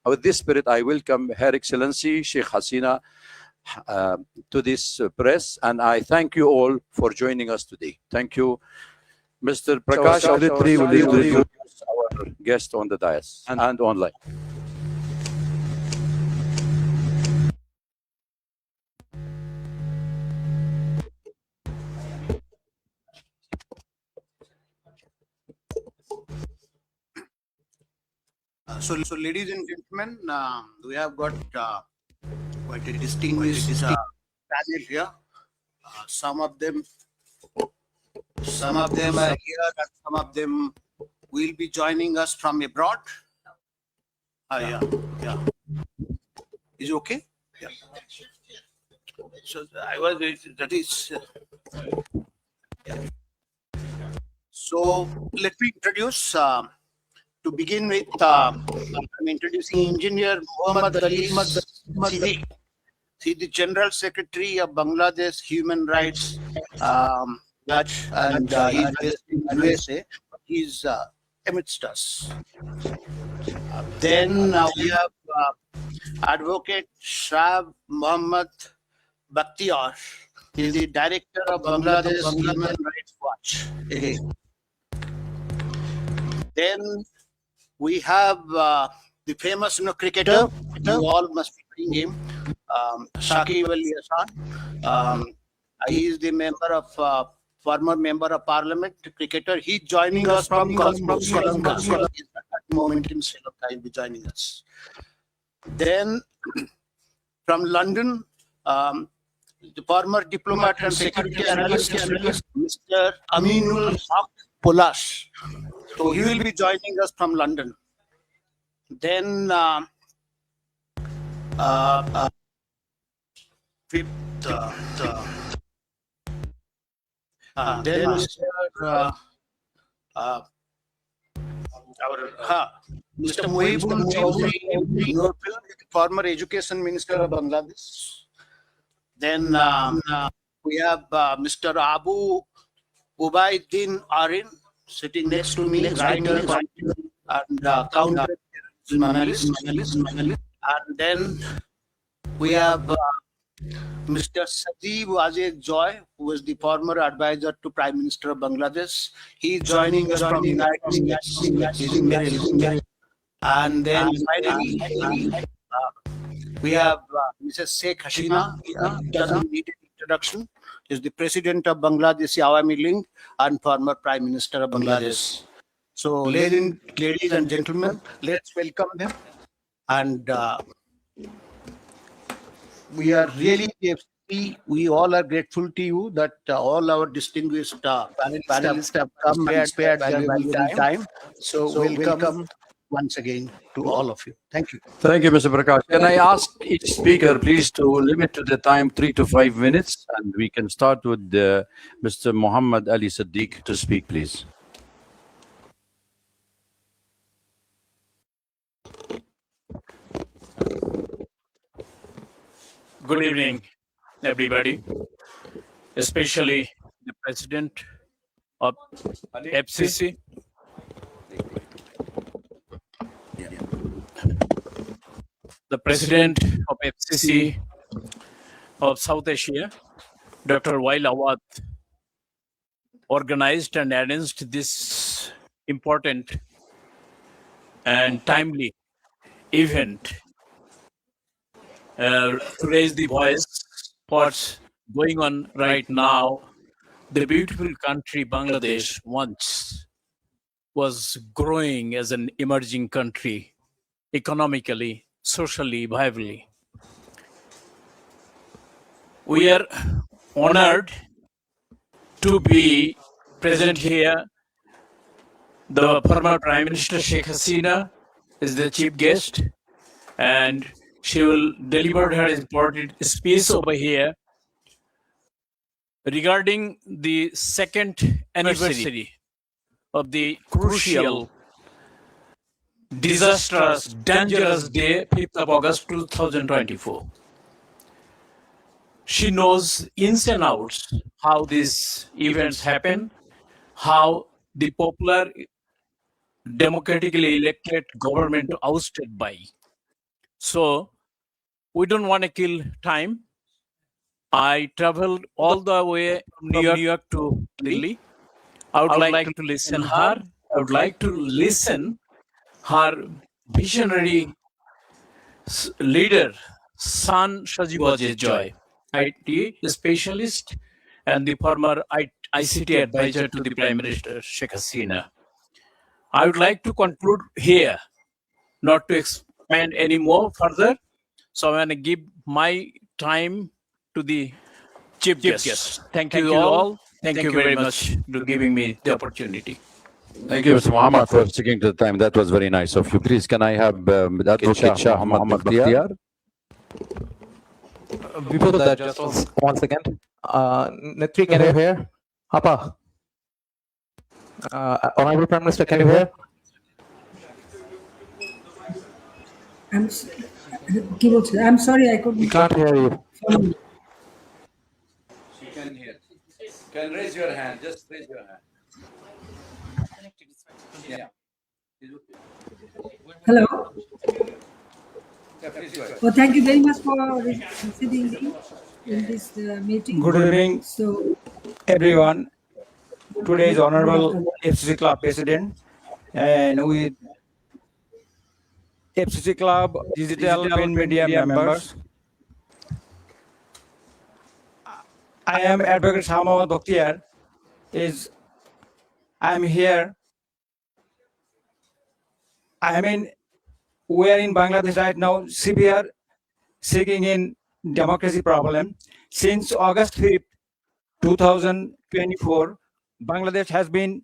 With this spirit, I welcome Her Excellency Sheikh Hasina to this press, and I thank you all for joining us today. Thank you. Mr. Prakash Auditri will introduce our guest on the dais and online. So, ladies and gentlemen, we have got quite a distinguished panel here. Some of them are here, and some of them will be joining us from abroad. Yeah. Is it okay? Yeah. So So let me introduce. To begin with, I'm introducing Engineer Muhammad Ali Siddiq. He's the General Secretary of Bangladesh Human Rights Judge, and he's based in USA. He's amidst us. Then we have Advocate Shah Muhammad Bakhtiar. He's the Director of Bangladesh Human Rights Watch. Then we have the famous cricketer. You all must be knowing him, Sheikh. He is the former member of Parliament, cricketer. He's joining us from Columbus. At the moment in Sri Lanka, he'll be joining us. Then from London, the former diplomat and security analyst, Mr. Aminul Haq Polash. So he will be joining us from London. Then Mr. Muhibul Chowdhury, former Education Minister of Bangladesh. Then we have Mr. Abu Ubaiddin Arin, sitting next to me, writer and counter journalist. And then we have Mr. Sajib Wazir Joy, who is the former advisor to Prime Minister of Bangladesh. He is joining us from the United States. And then finally, we have Mrs. Sheikh Hasina. Doesn't need an introduction. Is the president of Bangladesh Awami League and former Prime Minister of Bangladesh. So, ladies and gentlemen, let's welcome them. And we are really, we all are grateful to you that all our distinguished panelists have come and spared valuable time. So, welcome once again to all of you. Thank you. Thank you, Mr. Prakash. Can I ask each speaker, please, to limit to the time 3 to 5 minutes, and we can start with Mr. Muhammad Ali Siddiq to speak, please. Good evening, everybody, especially the President of FCC. The President of FCC of South Asia, Dr. Wael Awad, organized and arranged this important and timely event to raise the voice what's going on right now. The beautiful country Bangladesh once was growing as an emerging country, economically, socially, viably. We are honored to be present here. The former Prime Minister Sheikh Hasina is the chief guest, and she will deliver her important speech over here regarding the second anniversary of the crucial, disastrous, dangerous day, 5th of August 2024. She knows ins and outs how these events happen, how the popular democratically elected government ousted by So we don't want to kill time. I traveled all the way from New York to Delhi. I would like to listen her. I would like to listen her visionary leader, son Shajibaj Joy, IT specialist and the former ICT advisor to the Prime Minister Sheikh Hasina. I would like to conclude here, not to expand any more further. So I'm going to give my time to the chief guest. Thank you all. Thank you very much for giving me the opportunity. Thank you, Mr. Muhammad, for sticking to the time. That was very nice of you. Please, can I have Advocate Shah Muhammad Bakhtiyar? Before that, just one second. Netri, can you hear? Apa? Honourable Prime Minister, can you hear? I'm sorry, I couldn't. We can't hear you. She can hear. Can raise your hand. Just raise your hand. Yeah. Hello. Yeah, please go ahead. Well, thank you very much for receiving me in this meeting. Good evening, So, everyone. Today is Honourable FCC Club President, and with FCC Club digital print media members. I am Advocate Muhammad Bakhtiyar. I am here. We are in Bangladesh right now, severe seeking in democracy problem. Since August 5th, 2024, Bangladesh has been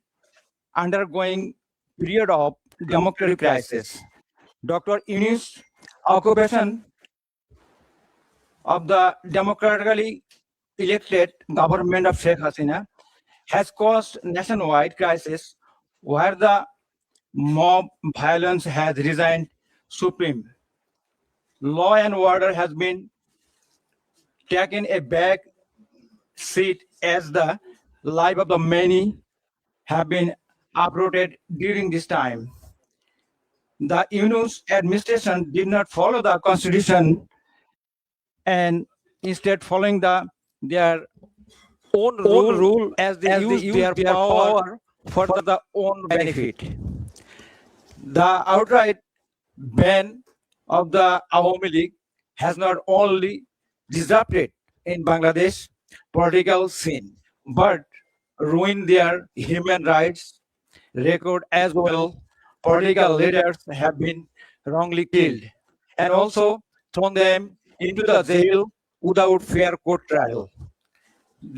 undergoing period of democratic crisis. Dr. Yunus' occupation of the democratically elected government of Sheikh Hasina has caused nationwide crisis where the mob violence has resigned supreme. Law and order has been taken a back seat as the life of the many have been uprooted during this time. The Yunus administration did not follow the constitution and instead following their own rule as they use their power for the own benefit. The outright ban of the Awami League has not only disrupted in Bangladesh political scene, but ruined their human rights record as well. Political leaders have been wrongly killed and also thrown them into the jail without fair court trial.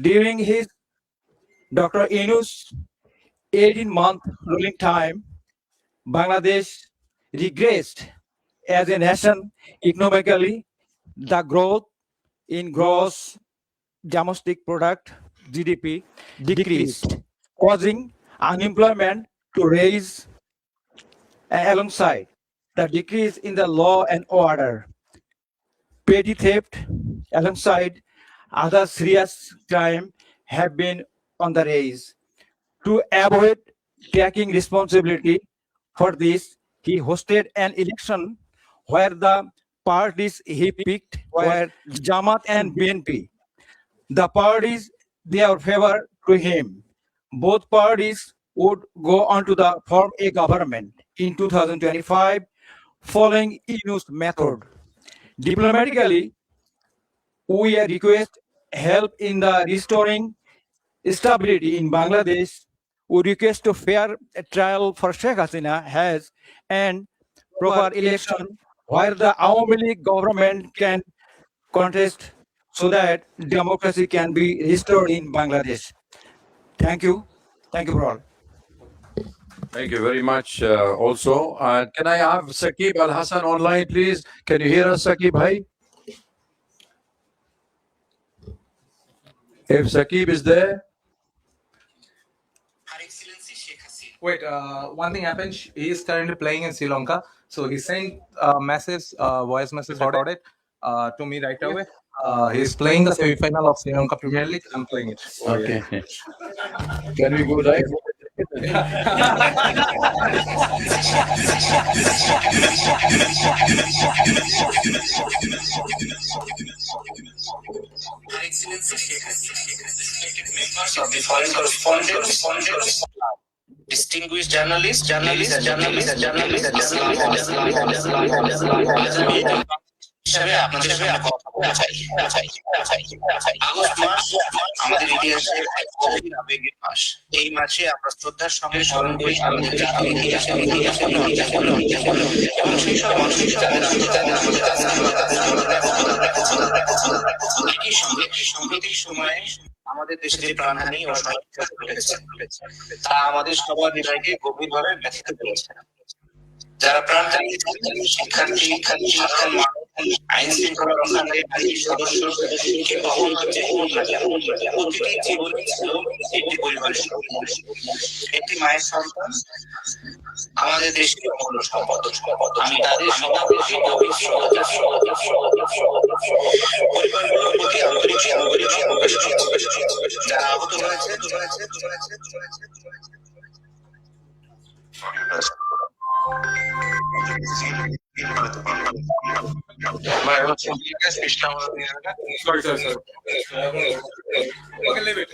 During his Dr. Yunus' 18-month ruling time, Bangladesh regressed as a nation economically. The growth in gross domestic product (GDP) decreased, causing unemployment to rise alongside the decrease in the law and order. Petty theft alongside other serious crime have been on the rise. To avoid taking responsibility for this, he hosted an election where the parties he picked were Jamaat and BNP. The parties they are favor to him. Both parties would go on to form a government in 2025 following Yunus' method. Diplomatically, we request help in the restoring stability in Bangladesh. We request a fair trial for Sheikh Hasina has and proper election where the Awami League government can contest so that democracy can be restored in Bangladesh. Thank you. Thank you for all. Thank you very much. Also, can I have Saqib Al Hassan online, please? Can you hear us, Saqib? Bhai? If Saqib is there, Wait, one thing happened. He is currently playing in Sri Lanka, so he sent a message, voice message about it to me right away. He's playing the semi-final of Sri Lanka Premier League. I'm playing it. okay. Can we go live? foreign correspondents, distinguished journalists, হিসাবে আপনাদের সামনে কথা বলতে চাই। August মাস আমাদের ইতিহাসের এক গভীর আবেগের মাস। এই মাসে আমরা শ্রদ্ধার সঙ্গে স্মরণ করি আমাদের জাতির ইতিহাসের এবং সেই সব মানুষ যাদের আত্মত্যাগে আমাদের একই সঙ্গে সাম্প্রতিক সময়ে আমাদের দেশে যে প্রাণহানি ও সহিংসতা ঘটেছে তা আমাদের সবার হৃদয়কে গভীরভাবে ব্যথিত করেছে। যারা প্রাণ হারিয়েছেন শিক্ষার্থী সাধারণ মানুষ, আইন শৃঙ্খলা রক্ষাকারী বাহিনীর সদস্য কিংবা অন্য যে হোক না কেন, প্রতিটি জীবনই ছিল একটি পরিবারের একটি মায়ের সন্তান আমাদের দেশের অমূল্য সম্পদ। আমি তাদের সবার প্রতি গভীর শ্রদ্ধা পরিবারগুলোর প্রতি আন্তরিক সমবেদনা প্রকাশ করছি। যারা আহত হয়েছে Sorry. Okay, leave it.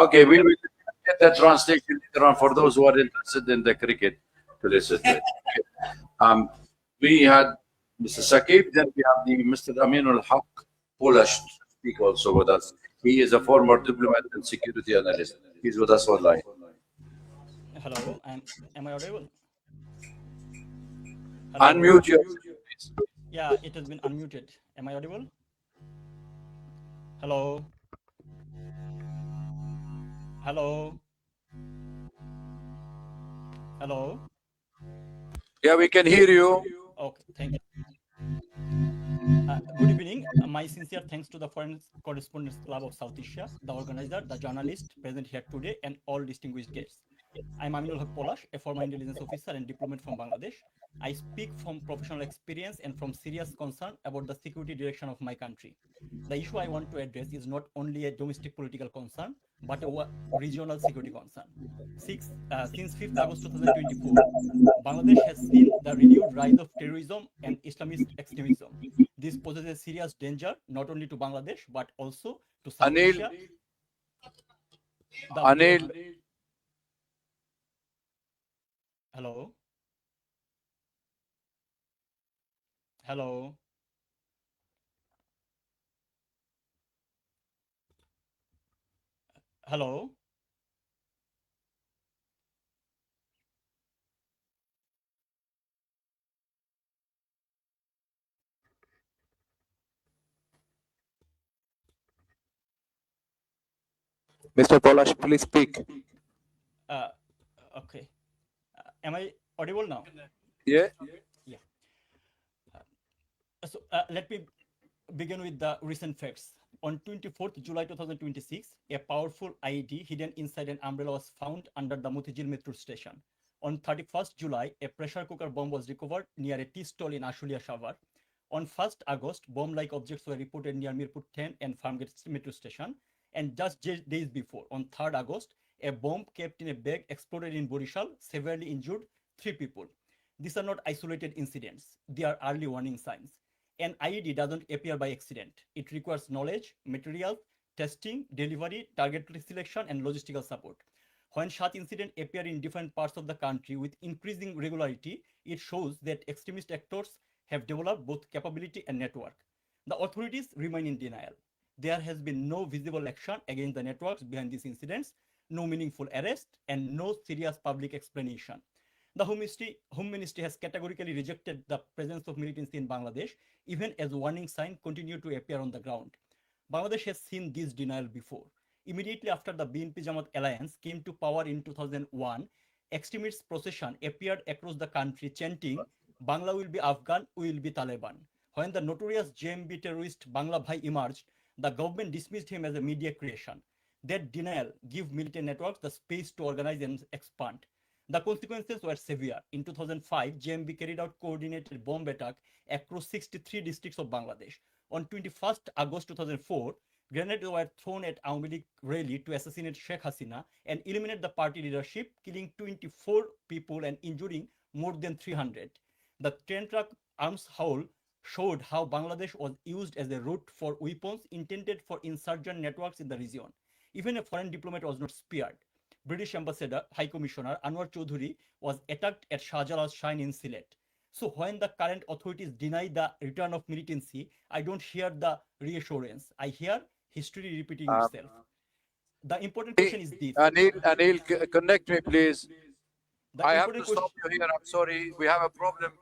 Okay, we will get the translation later on for those who are interested in the cricket to listen to it. We had Mr. Sakib, then we have the Mr. Aminul Haq, Polish speak also with us. He is a former diplomat and security analyst. He's with us online. Hello, am I audible? Unmute yourself, please. Yeah, it has been unmuted. Am I audible? Hello? Hello? Hello? Yeah, we can hear you. Okay, thank you. Good evening. My sincere thanks to the Foreign Correspondents Club of South Asia, the organizer, the journalist present here today, and all distinguished guests. I'm Aminul Haq Polash, a former intelligence officer and diplomat from Bangladesh. I speak from professional experience and from serious concern about the security direction of my country. The issue I want to address is not only a domestic political concern, but a regional security concern. Since 5th August 2024, Bangladesh has seen the renewed rise of terrorism and Islamist extremism. This poses a serious danger not only to Bangladesh, but also to South Asia. Anil. Hello? Hello? Hello? Mr. Polash, please speak. Okay. Am I audible now? Yeah. Yeah. Let me begin with the recent facts. On 24th July 2026, a powerful IED hidden inside an umbrella was found under the Motijil metro station. On 31st July, a pressure cooker bomb was recovered near a tea stall in Ashulia Shavar. On 1st August, bomb-like objects were reported near Mirpur 10 and Farmgate metro station. And just days before, on 3rd August, a bomb kept in a bag exploded in Borishal, severely injured 3 people. These are not isolated incidents. They are early warning signs. An IED doesn't appear by accident. It requires knowledge, materials, testing, delivery, target selection, and logistical support. When such incidents appear in different parts of the country with increasing regularity, it shows that extremist actors have developed both capability and network. The authorities remain in denial. There has been no visible action against the networks behind these incidents, no meaningful arrest, and no serious public explanation. The Home Ministry has categorically rejected the presence of militancy in Bangladesh, even as warning signs continue to appear on the ground. Bangladesh has seen this denial before. Immediately after the BNP Jamaat alliance came to power in 2001, extremist procession appeared across the country chanting, "Bangla will be Afghan, we will be Taliban." When the notorious JMB terrorist Bangla Bhai emerged, the government dismissed him as a media creation. That denial gave militant networks the space to organize and expand. The consequences were severe. In 2005, JMB carried out coordinated bomb attack across 63 districts of Bangladesh. On 21st August 2004, grenades were thrown at Awami League rally to assassinate Sheikh Hasina and eliminate the party leadership, killing 24 people and injuring more than 300. The 10-truck arms haul showed how Bangladesh was used as a route for weapons intended for insurgent networks in the region. Even a foreign diplomat was not spared. British Ambassador, High Commissioner Anwar Chaudhuri was attacked at Shah Jalal's shrine in Sylhet. So when the current authorities deny the return of militancy, I don't hear the reassurance. I hear history repeating itself. The important question is this. Anil, connect me, please. The I have to important stop you here. I'm sorry. We have a problem.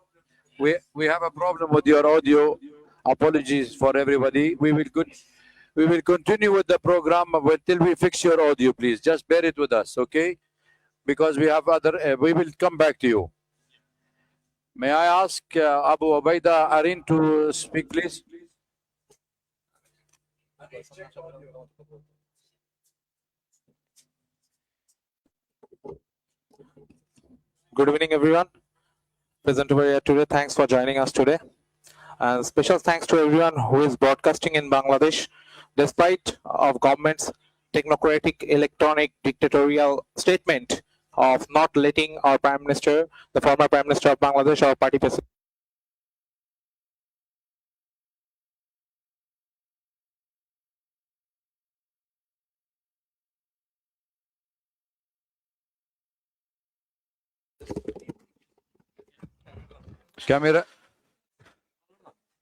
We have a problem with your audio. Apologies for everybody. We will continue with the program until we fix your audio, please. Just bear it with us, okay? Because we have other. We will come back to you. May I ask Abu Ubaida Arin to speak, please? Good evening, everyone. Present over here today. Thanks for joining us today. And special thanks to everyone who is broadcasting in Bangladesh, despite of government's technocratic, electronic, dictatorial statement of not letting our Prime Minister, the former Prime Minister of Bangladesh, our party president, Camera.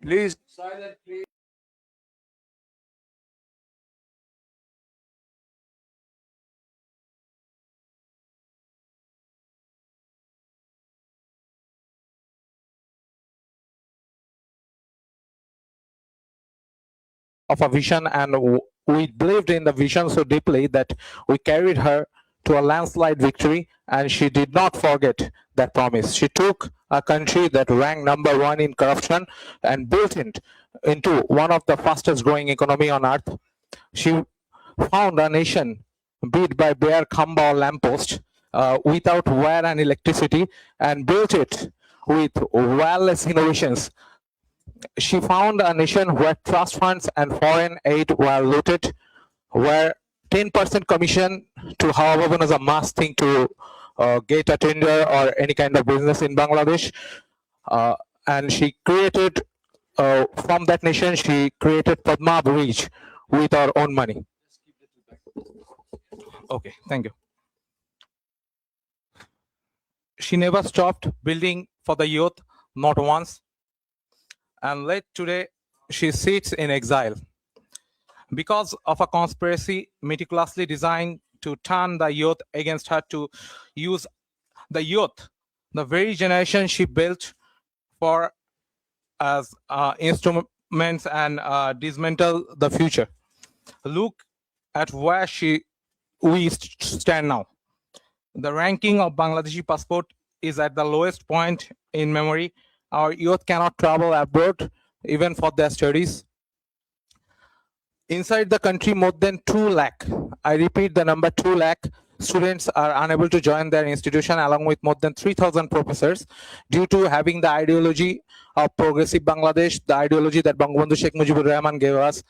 Please. Silent, please. of a vision, and we believed in the vision so deeply that we carried her to a landslide victory, and she did not forget that promise. She took a country that ranked number 1 in corruption and built it into one of the fastest growing economy on earth. She found a nation beat by bare khamba or lamppost without wire and electricity, and built it with wireless innovations. She found a nation where trust funds and foreign aid were looted, where 10% commission to however is a must thing to get a tender or any kind of business in Bangladesh. And she created, from that nation, she created Padma Bridge with our own money. Okay, thank you. She never stopped building for the youth, not once. And late today, she sits in exile because of a conspiracy meticulously designed to turn the youth against her, to use the youth, the very generation she built for as instruments and dismantle the future. Look at where we stand now. The ranking of Bangladeshi passport is at the lowest point in memory. Our youth cannot travel abroad even for their studies. Inside the country, more than 2 lakh, I repeat the number 2 lakh, students are unable to join their institution, along with more than 3,000 professors, due to having the ideology of progressive Bangladesh, the ideology that Bangabandhu Sheikh Mujibur Rahman gave us.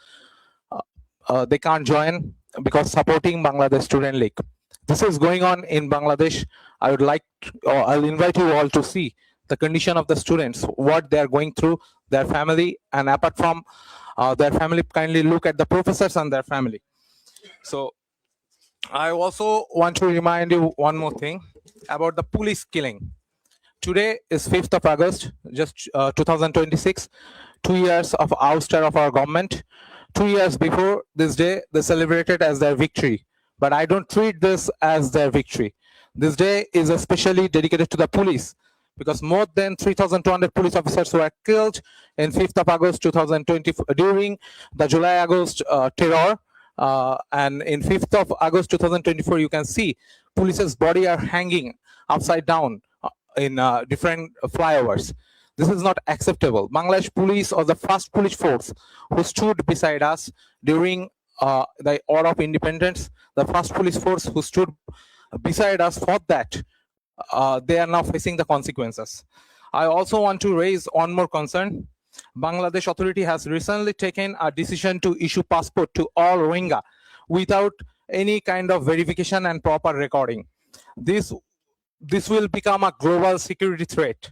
They can't join because supporting Bangladesh Student League. This is going on in Bangladesh. I'll invite you all to see the condition of the students, what they are going through, their family, and apart from their family, kindly look at the professors and their family. So I also want to remind you one more thing about the police killing. Today is 5th of August, just 2026, 2 years of ouster of our government. 2 years before this day, they celebrated as their victory. But I don't treat this as their victory. This day is especially dedicated to the police, because more than 3,200 police officers were killed in 5th of August 2020 during the July-August terror. And in 5th of August 2024, you can see police's body are hanging upside down in different flyovers. This is not acceptable. Bangladesh police was the first police force who stood beside us during the War of Independence. The first police force who stood beside us for that. They are now facing the consequences. I also want to raise one more concern. Bangladesh authority has recently taken a decision to issue passport to all Rohingya without any kind of verification and proper recording. This this will become a global security threat.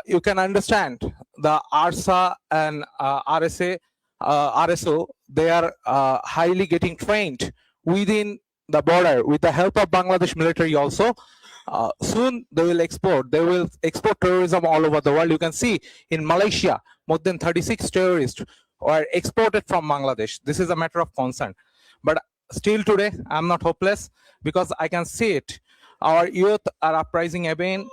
You can understand the ARSA and RSA, RSO, they are highly getting trained within the border with the help of Bangladesh military also. Soon they will export terrorism all over the world. You can see in Malaysia, more than 36 terrorists are exported from Bangladesh. This is a matter of concern. But still today, I'm not hopeless because I can see it. Our youth are uprising again.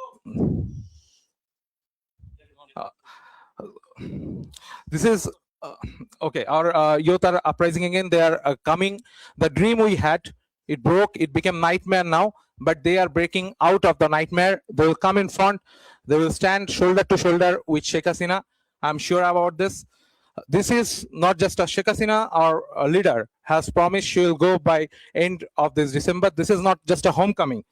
This is okay. Our youth are uprising again. They are coming. The dream we had, it broke. It became nightmare now. But they are breaking out of the nightmare. They will come in front. They will stand shoulder to shoulder with Sheikh Hasina. I'm sure about this. This is not just a Sheikh Hasina. Our leader has promised she will go by end of this December. This is not just a homecoming.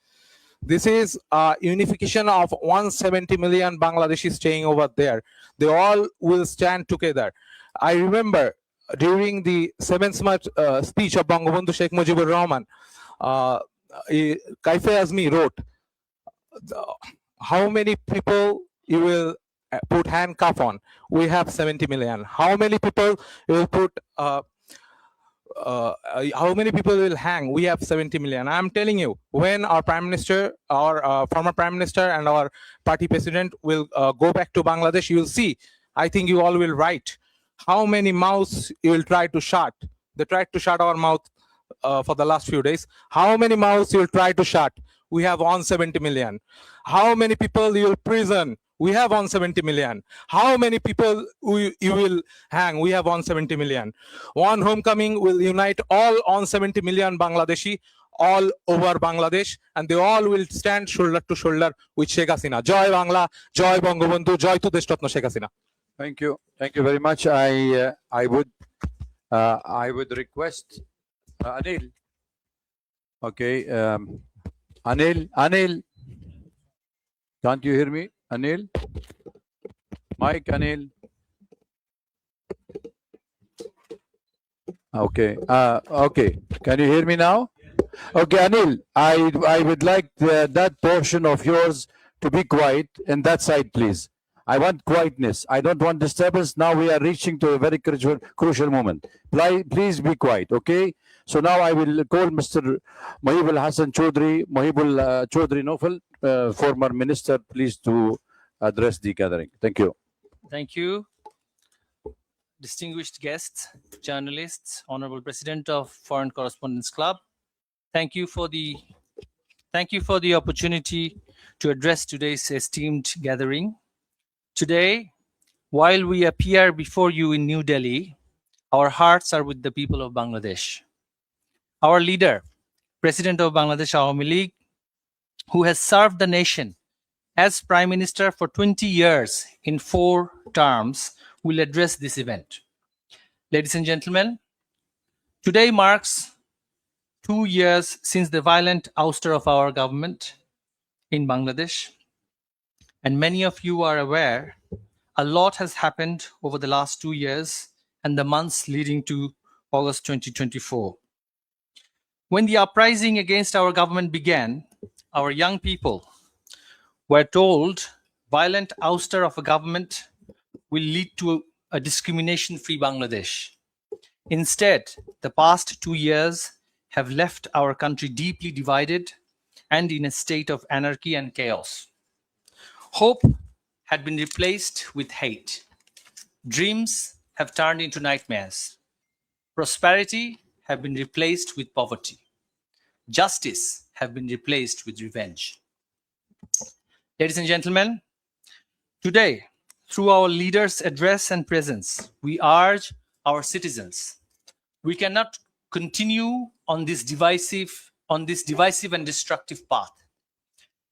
This is a unification of 170 million Bangladeshis staying over there. They all will stand together. I remember during the 7th March speech of Bangabandhu Sheikh Mujibur Rahman, Kaife Azmi wrote, how many people you will put handcuff on? We have 70 million. How many people you will put how many people will hang? We have 70 million. I'm telling you, when our prime minister, our former prime minister and our party president will go back to Bangladesh, you will see, I think you all will write how many mouths you will try to shut. They tried to shut our mouth for the last few days. How many mouths you will try to shut? We have 170 million. How many people you will prison? We have 170 million. How many people you will hang? We have 170 million. One homecoming will unite all 170 million Bangladeshi all over Bangladesh, and they all will stand shoulder to shoulder with Sheikh Hasina. Joy Bangla, Joy Bangabandhu, Joy to Deshratna Sheikh Hasina. Thank you very much. I would request Anil. Okay, Anil, can't you hear me? Anil, Mike, Anil. Okay, okay. Can you hear me now? Okay, Anil, I would like that portion of yours to be quiet in that side, please. I want quietness. I don't want disturbance. Now we are reaching to a very crucial moment. Please be quiet, okay? So now I will call Mr. Mohibul Hassan Chaudhry, Mohibul Chaudhry Nofal, former minister, please to address the gathering. Thank you. Thank you. Distinguished guests, journalists, Honourable President of Foreign Correspondents Club, thank you for the opportunity to address today's esteemed gathering. Today, while we appear before you in New Delhi, our hearts are with the people of Bangladesh. Our leader, President of Bangladesh Awami League, who has served the nation as Prime Minister for 20 years in 4 terms, will address this event. Ladies and gentlemen, today marks 2 years since the violent ouster of our government in Bangladesh. And many of you are aware, a lot has happened over the last 2 years and the months leading to August 2024. When the uprising against our government began, our young people were told violent ouster of a government will lead to a discrimination-free Bangladesh. Instead, the past 2 years have left our country deeply divided and in a state of anarchy and chaos. Hope had been replaced with hate. Dreams have turned into nightmares. Prosperity have been replaced with poverty. Justice have been replaced with revenge. Ladies and gentlemen, today, through our leaders' address and presence, we urge our citizens, we cannot continue on this divisive and destructive path.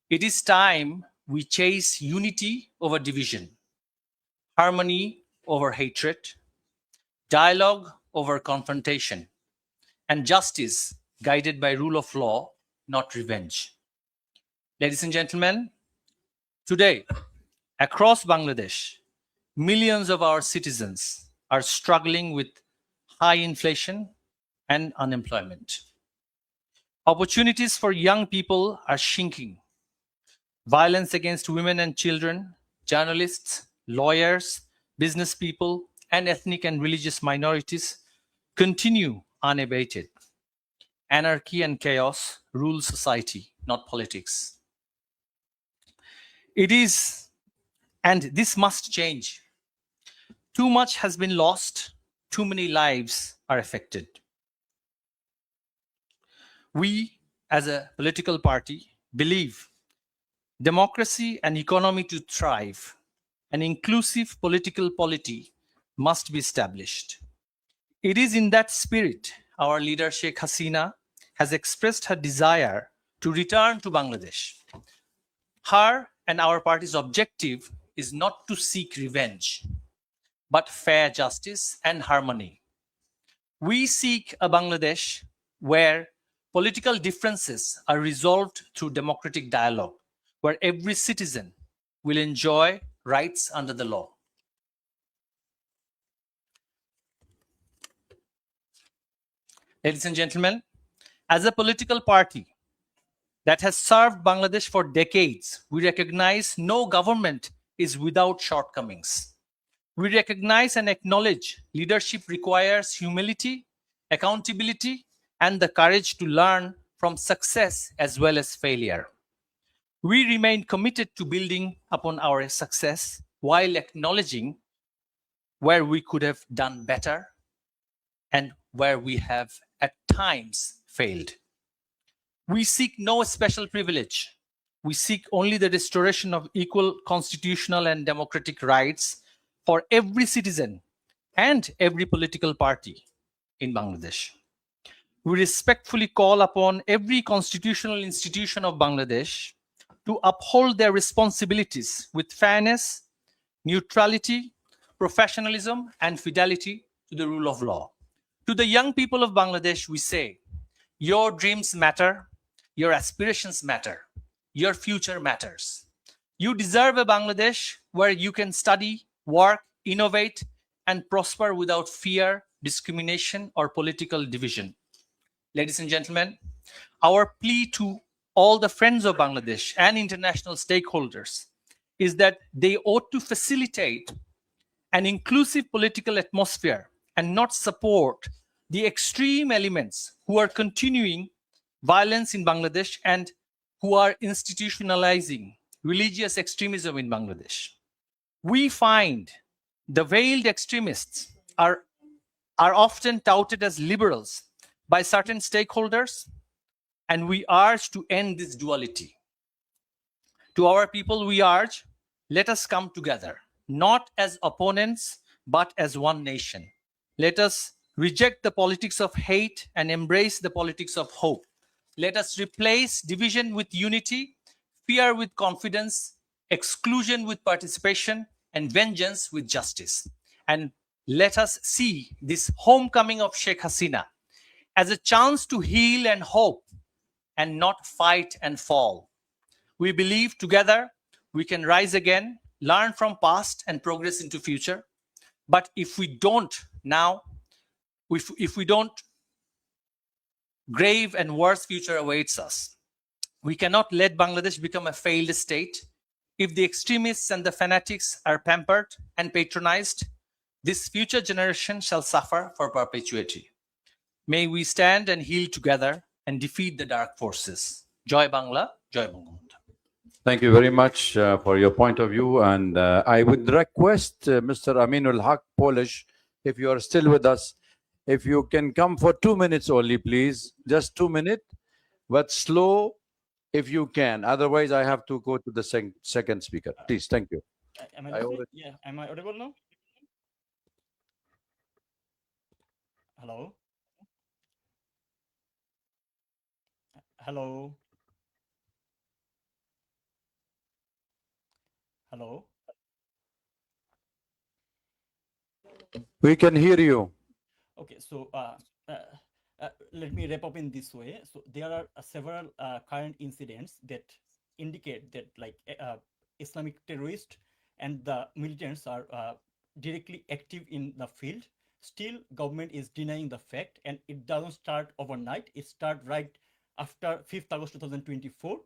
It is time we chase unity over division, harmony over hatred, dialogue over confrontation, and justice guided by rule of law, not revenge. Ladies and gentlemen, today, across Bangladesh, millions of our citizens are struggling with high inflation and unemployment. Opportunities for young people are shrinking Violence against women and children, journalists, lawyers, business people, and ethnic and religious minorities continue unabated. Anarchy and chaos rule society, not politics. It is, and this must change. Too much has been lost, too many lives are affected. We, as a political party, believe democracy and economy to thrive, an inclusive political polity must be established. It is in that spirit our leader Sheikh Hasina has expressed her desire to return to Bangladesh. Her and our party's objective is not to seek revenge, but fair justice and harmony. We seek a Bangladesh where political differences are resolved through democratic dialogue, where every citizen will enjoy rights under the law. Ladies and gentlemen, as a political party that has served Bangladesh for decades, we recognize no government is without shortcomings. We recognize and acknowledge leadership requires humility, accountability, and the courage to learn from success as well as failure. We remain committed to building upon our success while acknowledging where we could have done better and where we have at times failed. We seek no special privilege. We seek only the restoration of equal constitutional and democratic rights for every citizen and every political party in Bangladesh. We respectfully call upon every constitutional institution of Bangladesh to uphold their responsibilities with fairness, neutrality, professionalism, and fidelity to the rule of law. To the young people of Bangladesh, we say, your dreams matter, your aspirations matter, your future matters. You deserve a Bangladesh where you can study, work, innovate, and prosper without fear, discrimination, or political division. Ladies and gentlemen, our plea to all the friends of Bangladesh and international stakeholders is that they ought to facilitate an inclusive political atmosphere and not support the extreme elements who are continuing violence in Bangladesh and who are institutionalizing religious extremism in Bangladesh. We find the veiled extremists are often touted as liberals by certain stakeholders, and we urge to end this duality. To our people, we urge, let us come together, not as opponents, but as one nation. Let us reject the politics of hate and embrace the politics of hope. Let us replace division with unity, fear with confidence, exclusion with participation, and vengeance with justice. And let us see this homecoming of Sheikh Hasina as a chance to heal and hope and not fight and fall. We believe together we can rise again, learn from past and progress into future. But if we don't now, if we don't, grave and worse future awaits us. We cannot let Bangladesh become a failed state. If the extremists and the fanatics are pampered and patronized, this future generation shall suffer for perpetuity. May we stand and heal together and defeat the dark forces. Joy Bangla, Joy Bangabandhu. Thank you very much for your point of view. And I would request Mr. Aminul Haq, Polish, if you are still with us, if you can come for 2 minutes only, please. Just 2 minutes, but slow if you can. Otherwise, I have to go to the second speaker. Please, thank you. Am I audible? Yeah, am I audible now? Hello? Hello? Hello? We can hear you. Okay, so let me wrap up in this way. So there are several current incidents that indicate that like Islamic terrorists and the militants are directly active in the field. Still, government is denying the fact, and it doesn't start overnight. It starts right after 5th August 2024.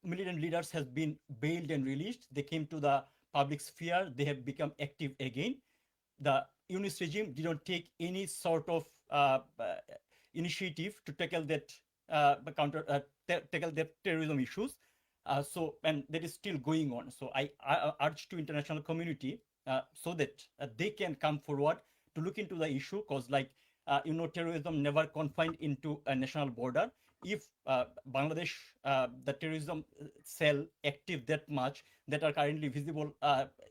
militant leaders has been bailed and released. They came to the public sphere. They have become active again. The Yunus regime didn't take any sort of initiative to tackle that tackle that terrorism issues. And that is still going on. So I urge to international community so that they can come forward to look into the issue, because terrorism never confined into a national border. If Bangladesh, the terrorism cell active that much that are currently visible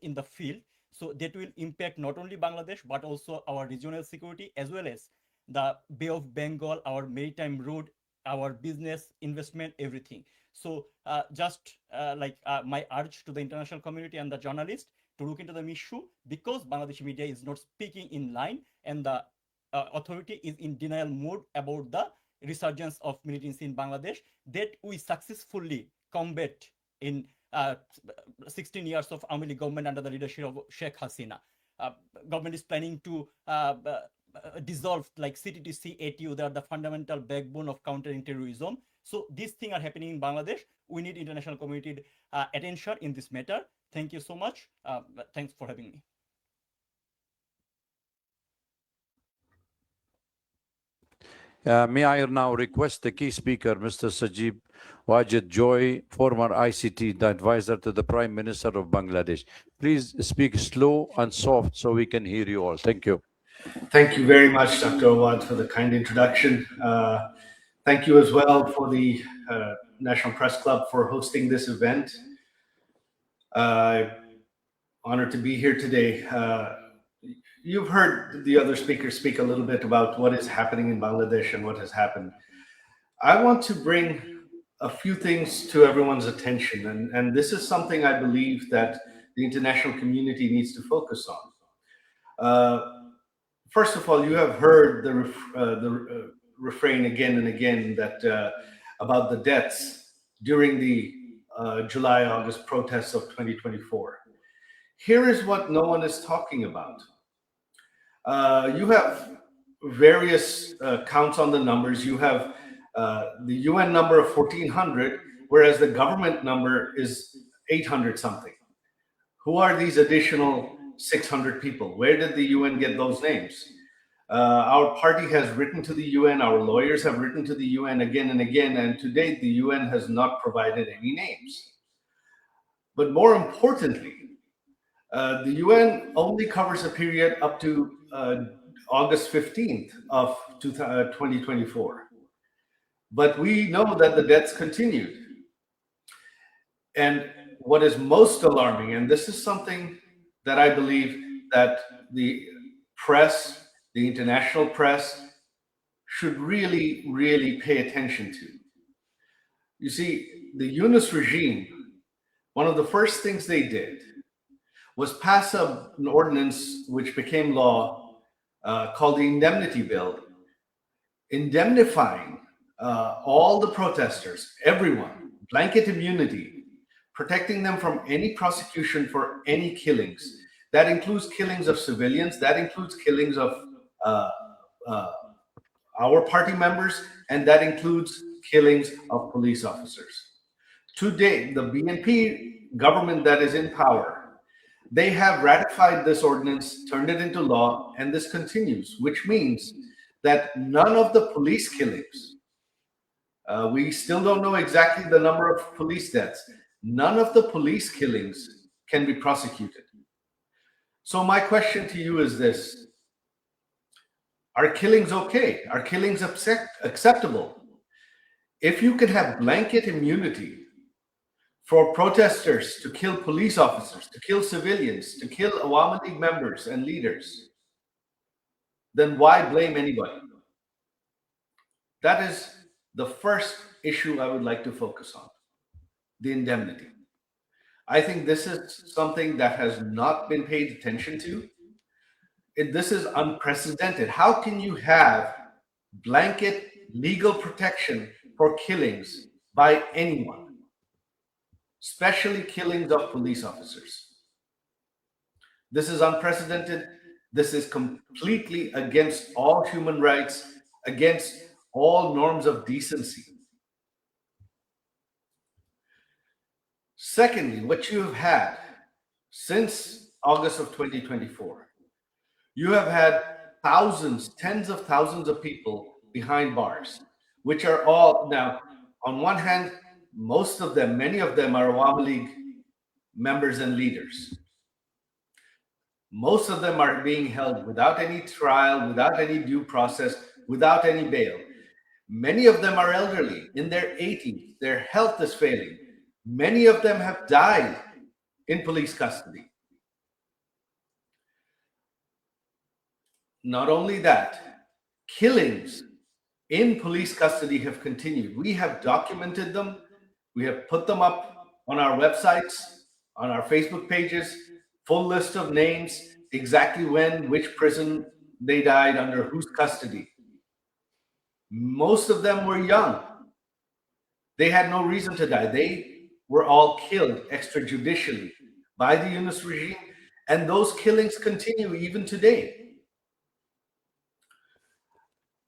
in the field, so that will impact not only Bangladesh, but also our regional security, as well as the Bay of Bengal, our maritime road, our business, investment, everything. So my urge to the international community and the journalists to look into the issue, because Bangladeshi media is not speaking in line, and the authority is in denial mode about the resurgence of militancy in Bangladesh that we successfully combat in 16 years of Awami League government under the leadership of Sheikh Hasina. Government is planning to dissolve CTTC, ATU. They are the fundamental backbone of countering terrorism. So these things are happening in Bangladesh. We need international community attention in this matter. Thank you so much. Thanks for having me. May I now request the key speaker, Mr. Sajib Wajid Joy, former ICT advisor to the Prime Minister of Bangladesh. Please speak slow and soft so we can hear you all. Thank you. Thank you very much, Dr. Awad, for the kind introduction. Thank you as well for the National Press Club for hosting this event. Honored to be here today. You've heard the other speakers speak a little bit about what is happening in Bangladesh and what has happened. I want to bring a few things to everyone's attention, and this is something I believe that the international community needs to focus on. First of all, you have heard the refrain again and again that about the deaths during the July-August protests of 2024. Here is what no one is talking about. You have various counts on the numbers. You have the UN number of 1,400, whereas the government number is 800 something. Who are these additional 600 people? Where did the UN get those names? Our party has written to the UN, our lawyers have written to the UN again and again, and to date the UN has not provided any names. But more importantly, the UN only covers a period up to August 15th of 2024. But we know that the deaths continued. And what is most alarming, and this is something that I believe that the press, the international press, should really, really pay attention to. You see, the Yunus regime, one of the first things they did was pass an ordinance which became law called the Indemnity Bill, indemnifying all the protesters, everyone, blanket immunity, protecting them from any prosecution for any killings. That includes killings of civilians, that includes killings of our party members, and that includes killings of police officers. To date, the BNP government that is in power, they have ratified this ordinance, turned it into law, and this continues, which means that none of the police killings, we still don't know exactly the number of police deaths, none of the police killings can be prosecuted. So my question to you is this: are killings okay? Are killings acceptable? If you can have blanket immunity for protesters to kill police officers, to kill civilians, to kill Awami League members and leaders, then why blame anybody? That is the first issue I would like to focus on, the indemnity. I think this is something that has not been paid attention to. This is unprecedented. How can you have blanket legal protection for killings by anyone, especially killings of police officers? This is unprecedented. This is completely against all human rights, against all norms of decency. Secondly, what you have had since August of 2024, you have had thousands, tens of thousands of people behind bars, which are all now, on one hand, most of them, many of them are Awami League members and leaders. Most of them are being held without any trial, without any due process, without any bail. Many of them are elderly, in their 80s. Their health is failing. Many of them have died in police custody. Not only that, killings in police custody have continued. We have documented them. We have put them up on our websites, on our Facebook pages, full list of names, exactly when, which prison they died, under whose custody. Most of them were young. They had no reason to die. They were all killed extrajudicially by the Yunus regime, and those killings continue even today.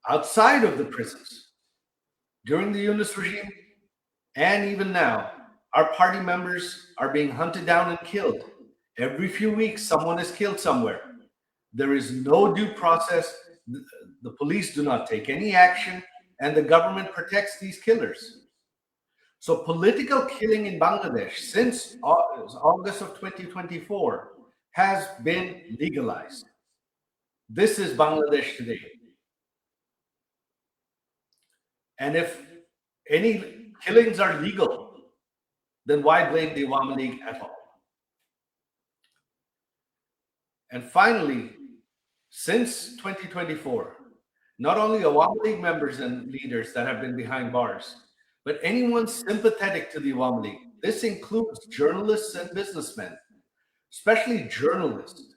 Outside of the prisons, during the Yunus regime, and even now, our party members are being hunted down and killed. Every few weeks, someone is killed somewhere. There is no due process. The police do not take any action, and the government protects these killers. So political killing in Bangladesh since August of 2024 has been legalized. This is Bangladesh today. And if any killings are legal, then why blame the Awami League at all? And finally, since 2024, not only Awami League members and leaders that have been behind bars, but anyone sympathetic to the Awami League. This includes journalists and businessmen, especially journalists,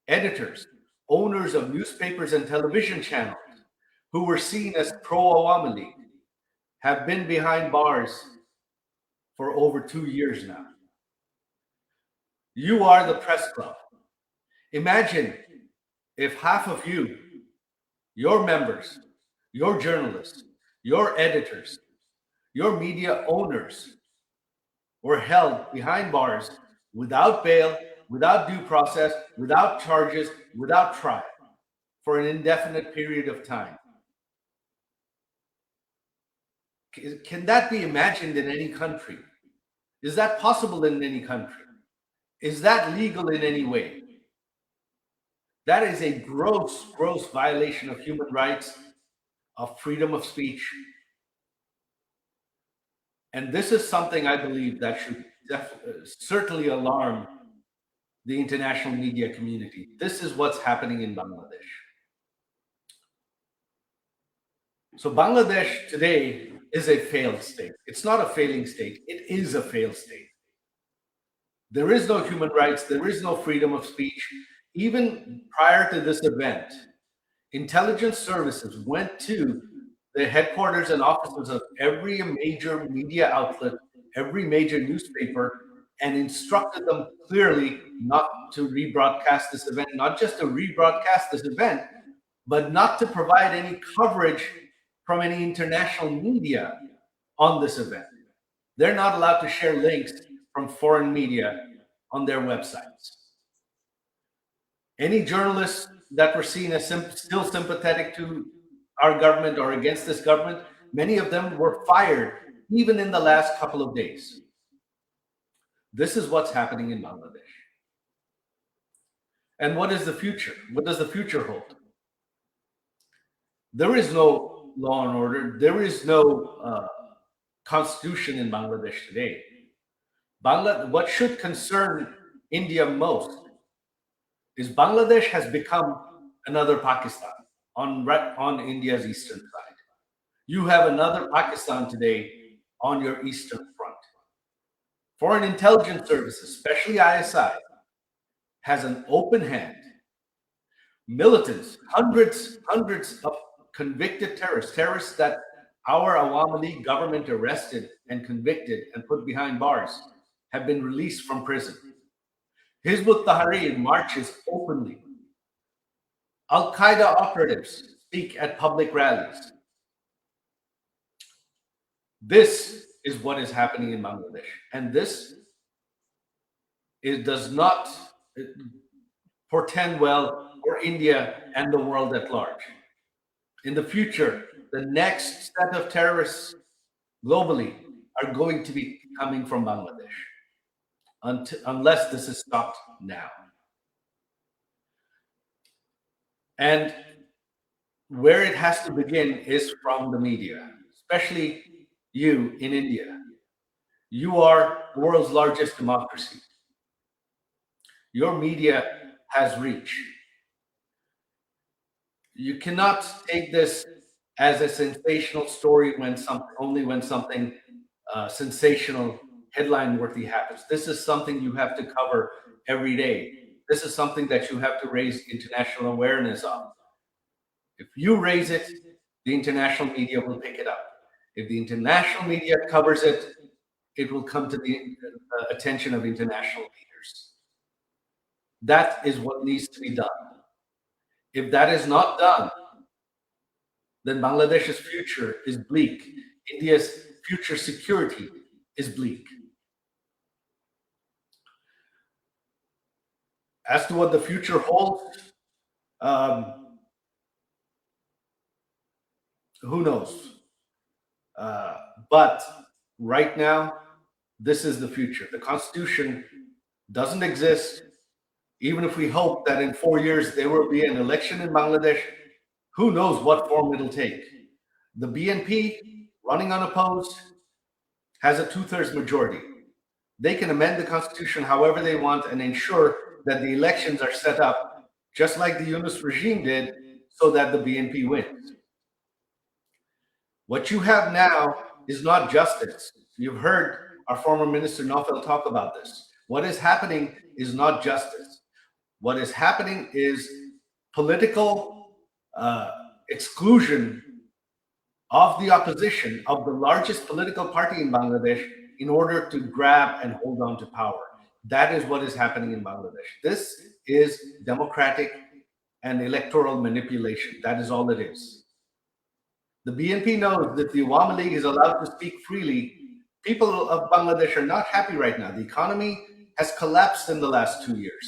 editors, owners of newspapers and television channels who were seen as pro-Awami League, have been behind bars for over 2 years now. You are the press club. Imagine if half of you, your members, your journalists, your editors, your media owners were held behind bars without bail, without due process, without charges, without trial for an indefinite period of time. Can that be imagined in any country? Is that possible in any country? Is that legal in any way? That is a gross, gross violation of human rights, of freedom of speech. And this is something I believe that should certainly alarm the international media community. This is what's happening in Bangladesh. So Bangladesh today is a failed state. It's not a failing state. It is a failed state. There is no human rights. There is no freedom of speech. Even prior to this event, intelligence services went to the headquarters and offices of every major media outlet, every major newspaper, and instructed them clearly not to rebroadcast this event, not just to rebroadcast this event, but not to provide any coverage from any international media on this event. They're not allowed to share links from foreign media on their websites. Any journalists that were seen as still sympathetic to our government or against this government, many of them were fired even in the last couple of days. This is what's happening in Bangladesh. And what is the future? What does the future hold? There is no law and order. There is no constitution in Bangladesh today. What should concern India most is Bangladesh has become another Pakistan on India's eastern side. You have another Pakistan today on your eastern front. Foreign intelligence services, especially ISI, has an open hand. Militants, hundreds of convicted terrorists that our Awami League government arrested and convicted and put behind bars, have been released from prison. Hizb ut-Tahrir marches openly. Al-Qaeda operatives speak at public rallies. This is what is happening in Bangladesh. And this does not portend well for India and the world at large. In the future, the next set of terrorists globally are going to be coming from Bangladesh, unless this is stopped now. And where it has to begin is from the media, especially you in India. You are the world's largest democracy. Your media has reach. You cannot take this as a sensational story only when something sensational, headline-worthy happens. This is something you have to cover every day. This is something that you have to raise international awareness of. If you raise it, the international media will pick it up. If the international media covers it, it will come to the attention of international leaders. That is what needs to be done. If that is not done, then Bangladesh's future is bleak. India's future security is bleak. As to what the future holds, who knows? But right now, this is the future. The Constitution doesn't exist. Even if we hope that in 4 years there will be an election in Bangladesh, who knows what form it'll take. The BNP, running unopposed, has a 2/3 majority. They can amend the Constitution however they want and ensure that the elections are set up just like the Yunus regime did, so that the BNP wins. What you have now is not justice. You've heard our former Minister Naufel talk about this. What is happening is not justice. What is happening is political exclusion of the opposition, of the largest political party in Bangladesh, in order to grab and hold on to power. That is what is happening in Bangladesh. This is democratic and electoral manipulation. That is all it is. The BNP knows that the Awami League is allowed to speak freely. People of Bangladesh are not happy right now. The economy has collapsed in the last 2 years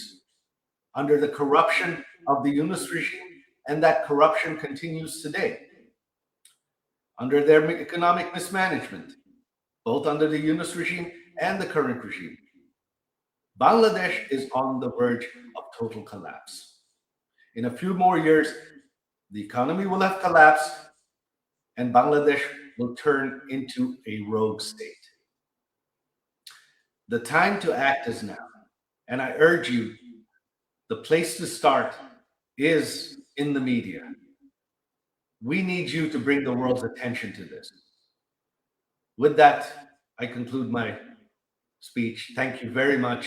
under the corruption of the Yunus regime, and that corruption continues today under their economic mismanagement, both under the Yunus regime and the current regime. Bangladesh is on the verge of total collapse. In a few more years, the economy will have collapsed and Bangladesh will turn into a rogue state. The time to act is now. And I urge you, the place to start is in the media. We need you to bring the world's attention to this. With that, I conclude my speech. Thank you very much.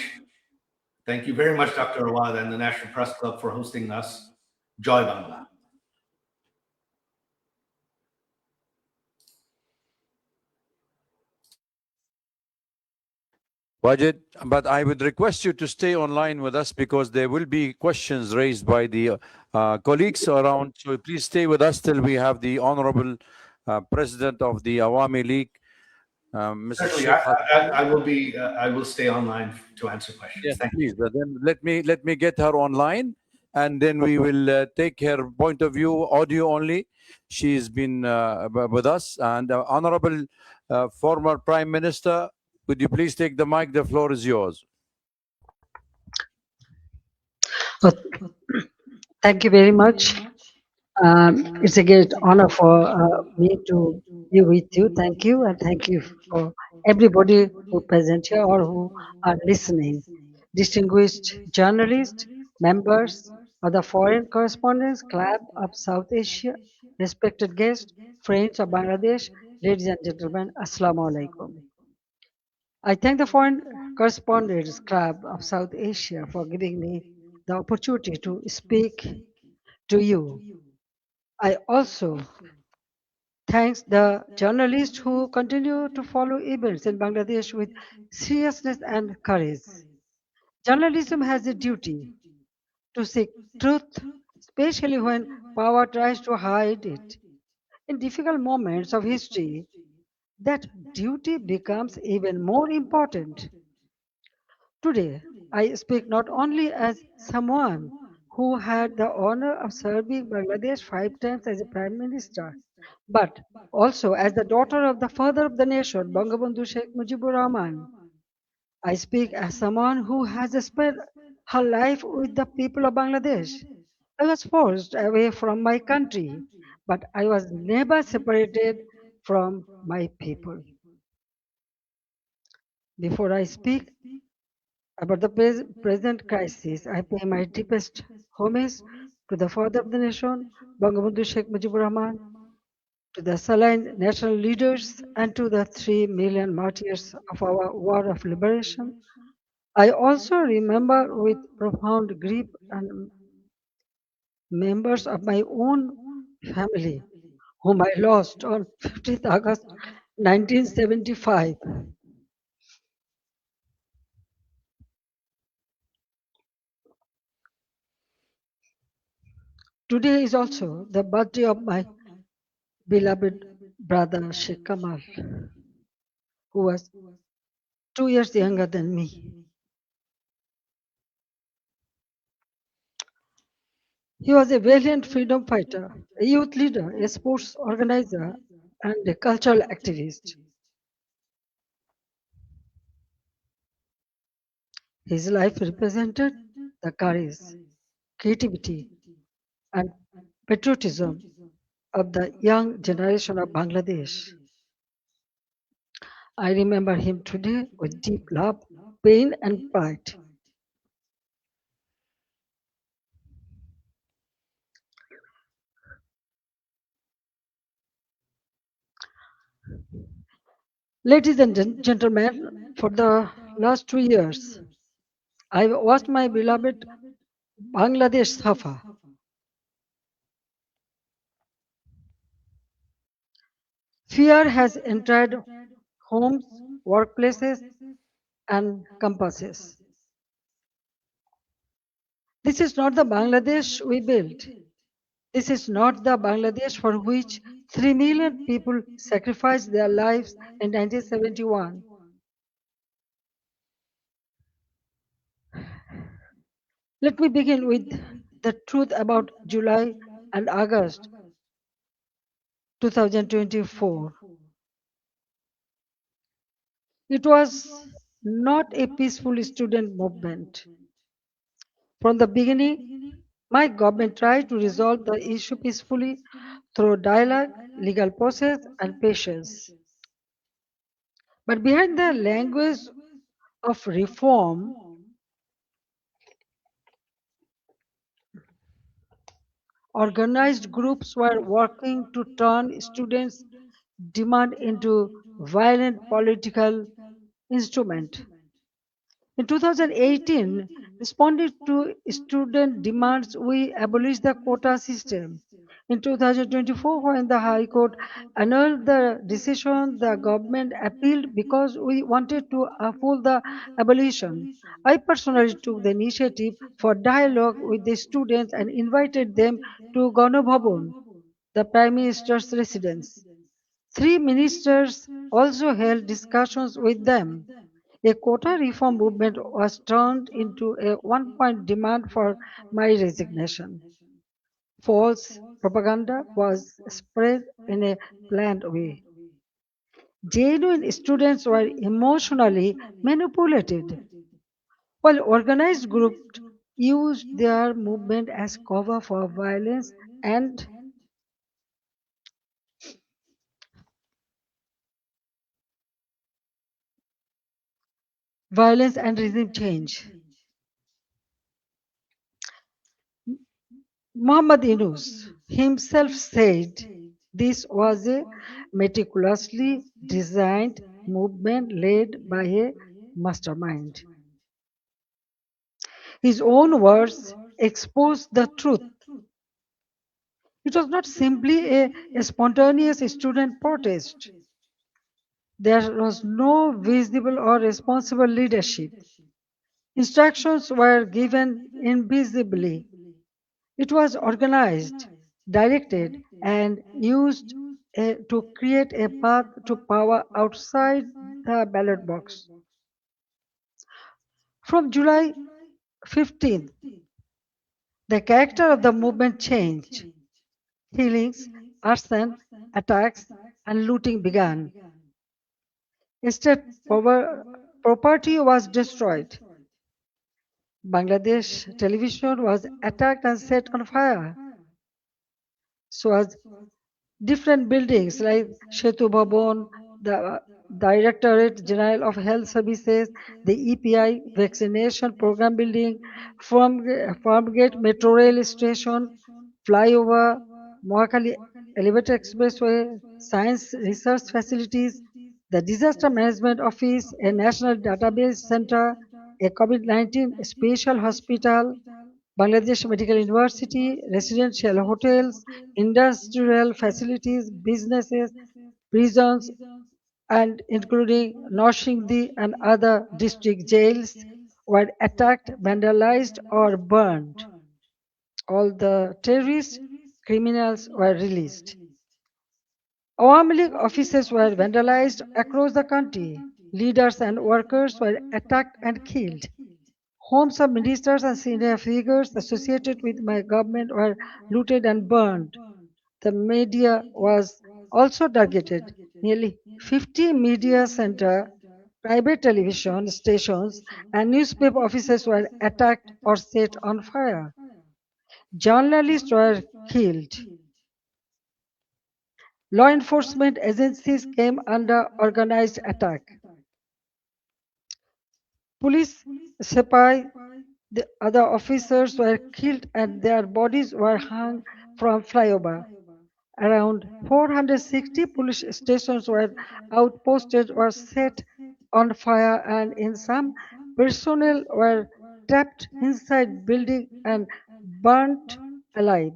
Thank you very much, Dr. Awad and the National Press Club for hosting us. Joy Bangla. Wajid, but I would request you to stay online with us because there will be questions raised by the colleagues around. So please stay with us till we have the Honourable President of the Awami League, Mr. Certainly, Sheikh. I will stay online to answer questions. Yes, Thank please. you. Then let me get her online, and then we will take her point of view, audio only. She's been with us, and Honourable former Prime Minister, would you please take the mic? The floor is yours. Thank you very much. It's a great honor for me to be with you. Thank you, and thank you for everybody who present here or who are listening. Distinguished journalists, members of the Foreign Correspondents Club of South Asia, respected guests, friends of Bangladesh, ladies and gentlemen, Assalamu alaikum. I thank the Foreign Correspondents Club of South Asia for giving me the opportunity to speak to you. I also thank the journalists who continue to follow events in Bangladesh with seriousness and courage. Journalism has a duty to seek truth, especially when power tries to hide it. In difficult moments of history, that duty becomes even more important. Today, I speak not only as someone who had the honor of serving Bangladesh 5 times as a Prime Minister, but also as the daughter of the father of the nation, Bangabandhu Sheikh Mujibur Rahman. I speak as someone who has spent her life with the people of Bangladesh. I was forced away from my country, but I was never separated from my people. Before I speak about the present crisis, I pay my deepest homage to the father of the nation, Bangabandhu Sheikh Mujibur Rahman, to the Saline national leaders, and to the 3 million martyrs of our war of liberation. I also remember with profound grief and members of my own family whom I lost on 15th August 1975. Today is also the birthday of my beloved brother Sheikh Kamal, who was 2 years younger than me. He was a valiant freedom fighter, a youth leader, a sports organizer, and a cultural activist. His life represented the courage, creativity, and patriotism of the young generation of Bangladesh. I remember him today with deep love, pain, and pride. Ladies and gentlemen, for the last 2 years, I've watched my beloved Bangladesh suffer. Fear has entered homes, workplaces, and campuses. This is not the Bangladesh we built. This is not the Bangladesh for which 3 million people sacrificed their lives in 1971. Let me begin with the truth about July and August 2024. It was not a peaceful student movement. From the beginning, my government tried to resolve the issue peacefully through dialogue, legal process, and patience. But behind the language of reform, organized groups were working to turn students' demand into violent political instrument. In 2018, responding to student demands, we abolished the quota system. In 2024, when the High Court annulled the decision, the government appealed because we wanted to uphold the abolition. I personally took the initiative for dialogue with the students and invited them to Ganabhavan, the Prime Minister's residence. 3 ministers also held discussions with them. A quota reform movement was turned into a one-point demand for my resignation. False propaganda was spread in a planned way. Genuine students were emotionally manipulated, while organized groups used their movement as cover for and violence and regime change. Muhammad Yunus himself said this was a meticulously designed movement led by a mastermind. His own words expose the truth. It was not simply a spontaneous student protest. There was no visible or responsible leadership. Instructions were given invisibly. It was organized, directed, and used to create a path to power outside the ballot box. From July 15th, the character of the movement changed. Killings, arson, attacks, and looting began. State property was destroyed. Bangladesh television was attacked and set on fire. So was different buildings like Shetu Bhavan, the Directorate General of Health Services, the EPI vaccination program building, Farmgate Metro Rail Station, flyover, Mohakali Elevator Expressway, science research facilities, the Disaster Management Office, a national database center, a COVID-19 special hospital, Bangladesh Medical University, residential hotels, industrial facilities, businesses, prisons, and including Noshingdi and other district jails were attacked, vandalized, or burned. All the terrorists, criminals were released. Awami League offices were vandalized across the country. Leaders and workers were attacked and killed. Homes of ministers and senior figures associated with my government were looted and burned. The media was also targeted. Nearly 50 media center, private television stations, and newspaper offices were attacked or set on fire. Journalists were killed. Law enforcement agencies came under organized attack. Police, Sepai, the other officers were killed and their bodies were hung from flyover. Around 460 police stations were outposted or set on fire, and in some, personnel were trapped inside buildings and burnt alive.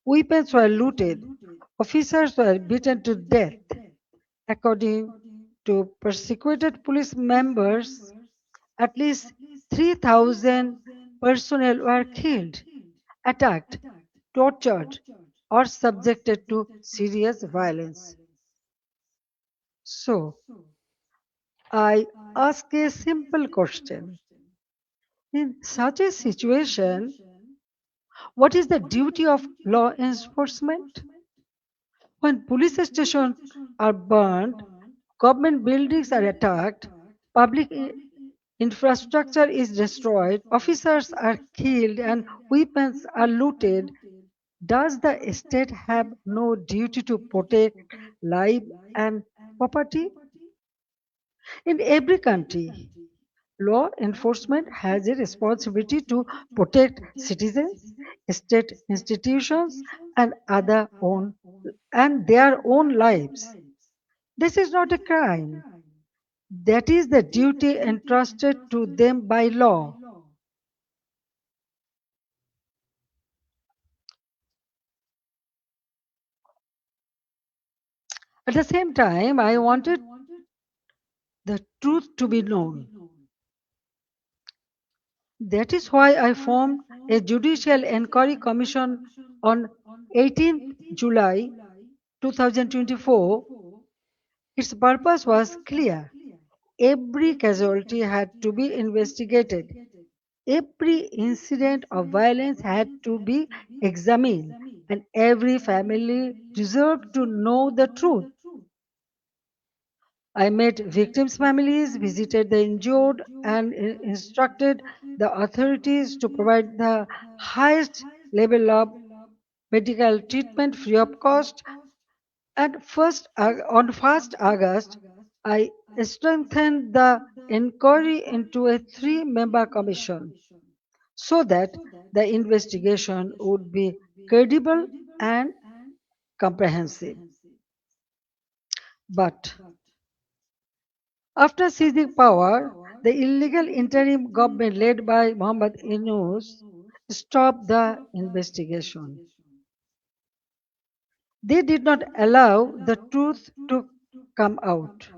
Weapons were looted. Officers were beaten to death. According to persecuted police members, at least 3,000 personnel were killed, attacked, tortured, or subjected to serious violence. So, I ask a simple question. In such a situation, what is the duty of law enforcement? When police stations are burned, government buildings are attacked, public infrastructure is destroyed, officers are killed, and weapons are looted, does the state have no duty to protect life and property? In every country, law enforcement has a responsibility to protect citizens, state institutions, and their own lives. This is not a crime. That is the duty entrusted to them by law. At the same time, I wanted the truth to be known. That is why I formed a judicial inquiry commission on 18th July 2024. Its purpose was clear. Every casualty had to be investigated. Every incident of violence had to be examined, and every family deserved to know the truth. I met victims' families, visited the injured, and instructed the authorities to provide the highest level of medical treatment free of cost. And on 1st August, I strengthened the inquiry into a three-member commission so that the investigation would be credible and comprehensive. But after seizing power, the illegal interim government led by Muhammad Yunus stopped the investigation. They did not allow the truth to come out.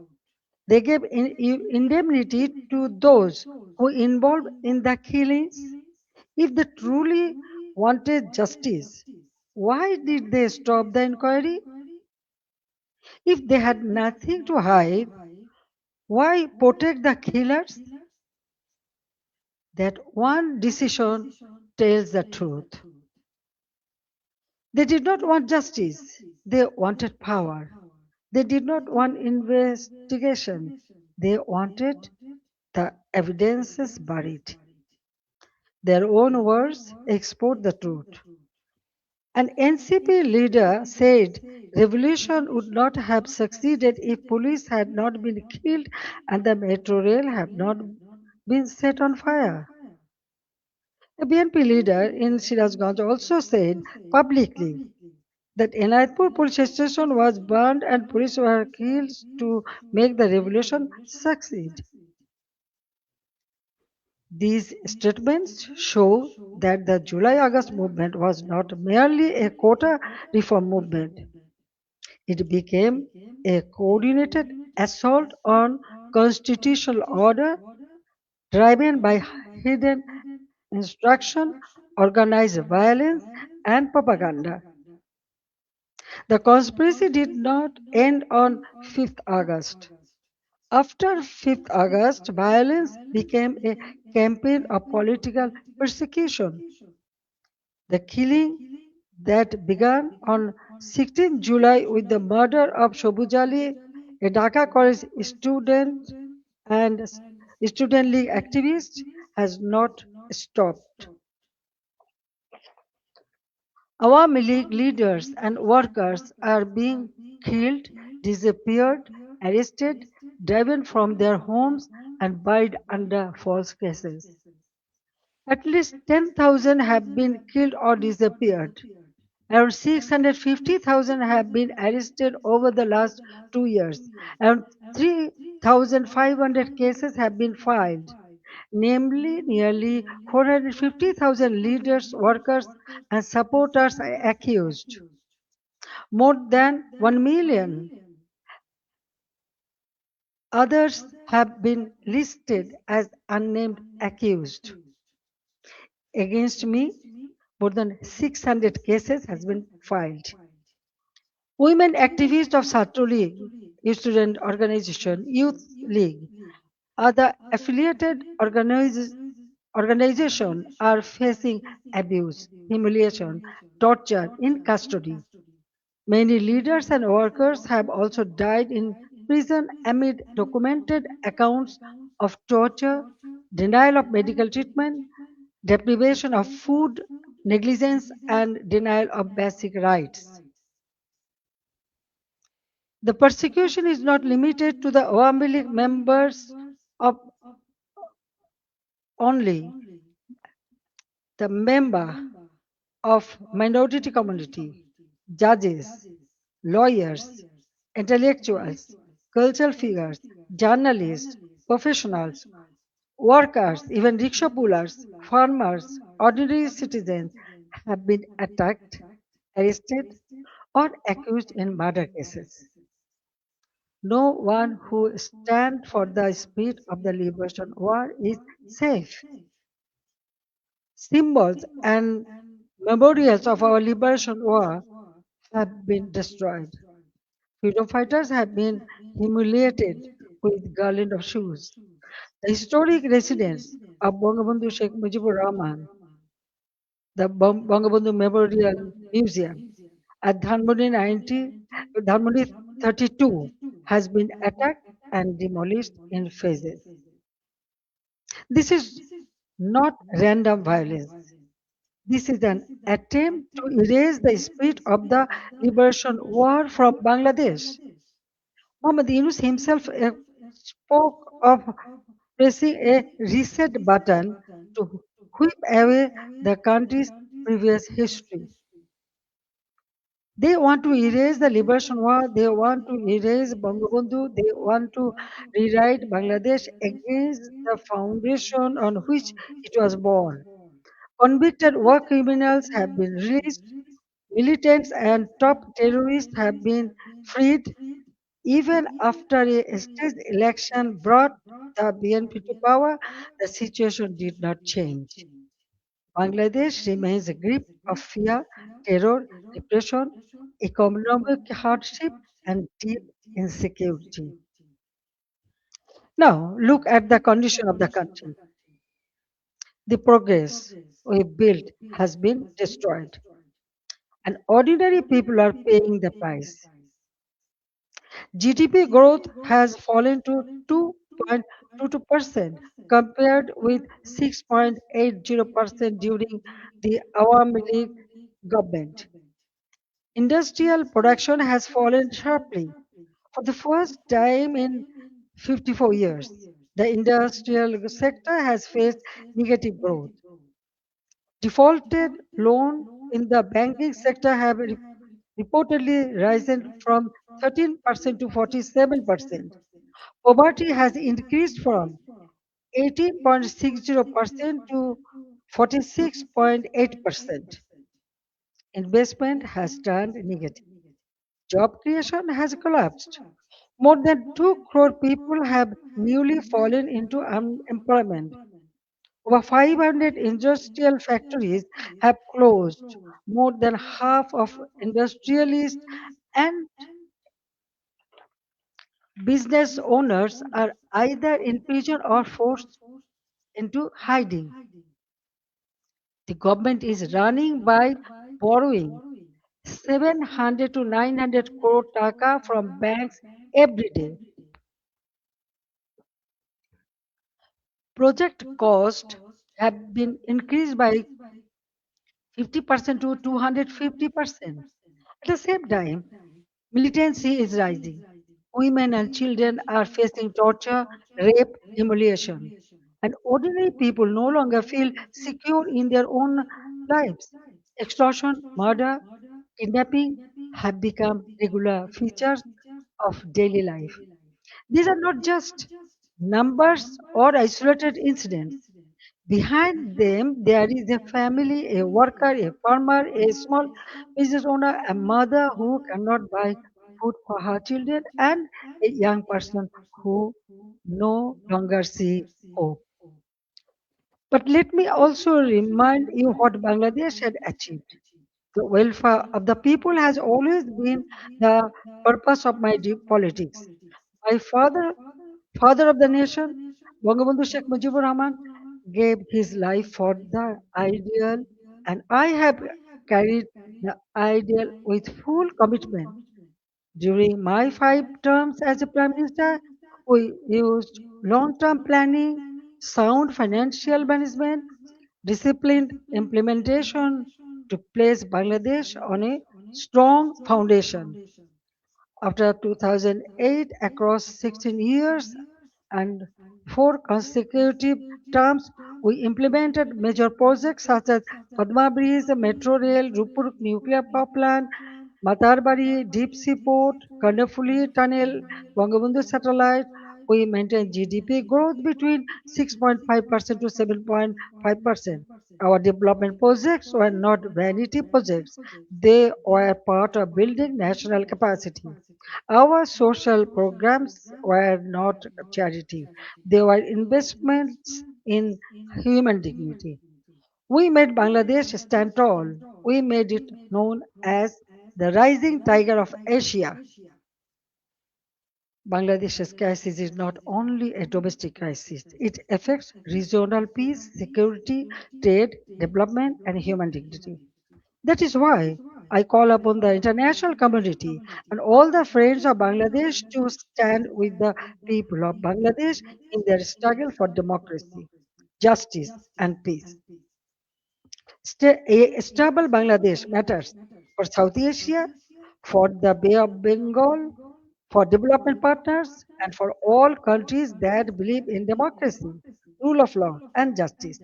They gave indemnity to those who involved in the killings. If they truly wanted justice, why did they stop the inquiry? If they had nothing to hide, why protect the killers? That one decision tells the truth. They did not want justice, they wanted power. They did not want investigation, they wanted the evidences buried. Their own words export the truth. An NCP leader said revolution would not have succeeded if police had not been killed and the metro rail had not been set on fire. A BNP leader in Sirazganj also said publicly that Enayatpur police station was burned and police were killed to make the revolution succeed. These statements show that the July-August movement was not merely a quota reform movement. It became a coordinated assault on constitutional order driven by hidden instruction, organized violence, and propaganda. The conspiracy did not end on 5th August. After 5th August, violence became a campaign of political persecution. The killing that began on 16 July with the murder of Shobuz Ali, a Dhaka college student and student league activist, has not stopped. Awami League leaders and workers are being killed, disappeared, arrested, driven from their homes, and buried under false cases. At least 10,000 have been killed or disappeared. Around 650,000 have been arrested over the last 2 years. Around 3,500 cases have been filed. Namely, nearly 450,000 leaders, workers, and supporters are accused. More than 1 million others have been listed as unnamed accused. Against me, more than 600 cases has been filed. Women activists of Chhatro League, student organization, youth league, other affiliated organizations are facing abuse, humiliation, torture in custody. Many leaders and workers have also died in prison amid documented accounts of torture, denial of medical treatment, deprivation of food, negligence, and denial of basic rights. The persecution is not limited to the Awami League members of only. The member of minority community, judges, lawyers, intellectuals, cultural figures, journalists, professionals, workers, even rickshaw pullers, farmers, ordinary citizens have been attacked, arrested, or accused in murder cases. No one who stands for the spirit of the liberation war is safe. Symbols and memorials of our liberation war have been destroyed. Freedom fighters have been humiliated with garland of shoes. The historic residence of Bangabandhu Sheikh Mujibur Rahman, the Bangabandhu Memorial Museum at Dhanmondi 32 has been attacked and demolished in phases. This is not random violence. This is an attempt to erase the spirit of the liberation war from Bangladesh. Muhammad Yunus himself spoke of pressing a reset button to whip away the country's previous history. They want to erase the liberation war, they want to erase Bangabandhu, they want to rewrite Bangladesh against the foundation on which it was born. Convicted war criminals have been released, militants and top terrorists have been freed. Even after a staged election brought the BNP to power, the situation did not change. Bangladesh remains a grip of fear, terror, repression, economic hardship, and deep insecurity. Now, look at the condition of the country. The progress we built has been destroyed, and ordinary people are paying the price. GDP growth has fallen to 2.22% compared with 6.80% during the Awami League government. Industrial production has fallen sharply. For the first time in 54 years, the industrial sector has faced negative growth. Defaulted loan in the banking sector have reportedly risen from 13% to 47%. Poverty has increased from 18.60% to 46.8%. Investment has turned negative. Job creation has collapsed. More than 2 crore people have newly fallen into unemployment. Over 500 industrial factories have closed. More than half of industrialists and business owners are either in prison or forced into hiding. The government is running by borrowing 700 to 900 crore taka from banks every day. Project costs have been increased by 50% to 250%. At the same time, militancy is rising. Women and children are facing torture, rape, humiliation. And ordinary people no longer feel secure in their own lives. Extortion, murder, kidnapping have become regular features of daily life. These are not just numbers or isolated incidents. Behind them, there is a family, a worker, a farmer, a small business owner, a mother who cannot buy food for her children, and a young person who no longer see hope. But let me also remind you what Bangladesh had achieved. The welfare of the people has always been the purpose of my deep politics. My father of the nation, Bangabandhu Sheikh Mujibur Rahman, gave his life for the ideal, and I have carried the ideal with full commitment. During my 5 terms as a Prime Minister, we used long term planning, sound financial management, disciplined implementation to place Bangladesh on a strong foundation. After 2008, across 16 years and 4 consecutive terms, we implemented major projects such as Padma Bridge, Metro Rail, Rupur Nuclear Power Plant, Matarbari Deep Sea Port, Karnafuli Tunnel, Bangabandhu Satellite. We maintained GDP growth between 6.5% to 7.5%. Our development projects were not vanity projects. They were part of building national capacity. Our social programs were not charity, they were investments in human dignity. We made Bangladesh stand tall. We made it known as the rising tiger of Asia. Bangladesh's crisis is not only a domestic crisis, it affects regional peace, security, trade, development, and human dignity. That is why I call upon the international community and all the friends of Bangladesh to stand with the people of Bangladesh in their struggle for democracy, justice, and peace. A stable Bangladesh matters for South Asia, for the Bay of Bengal, for development partners, and for all countries that believe in democracy, rule of law, and justice.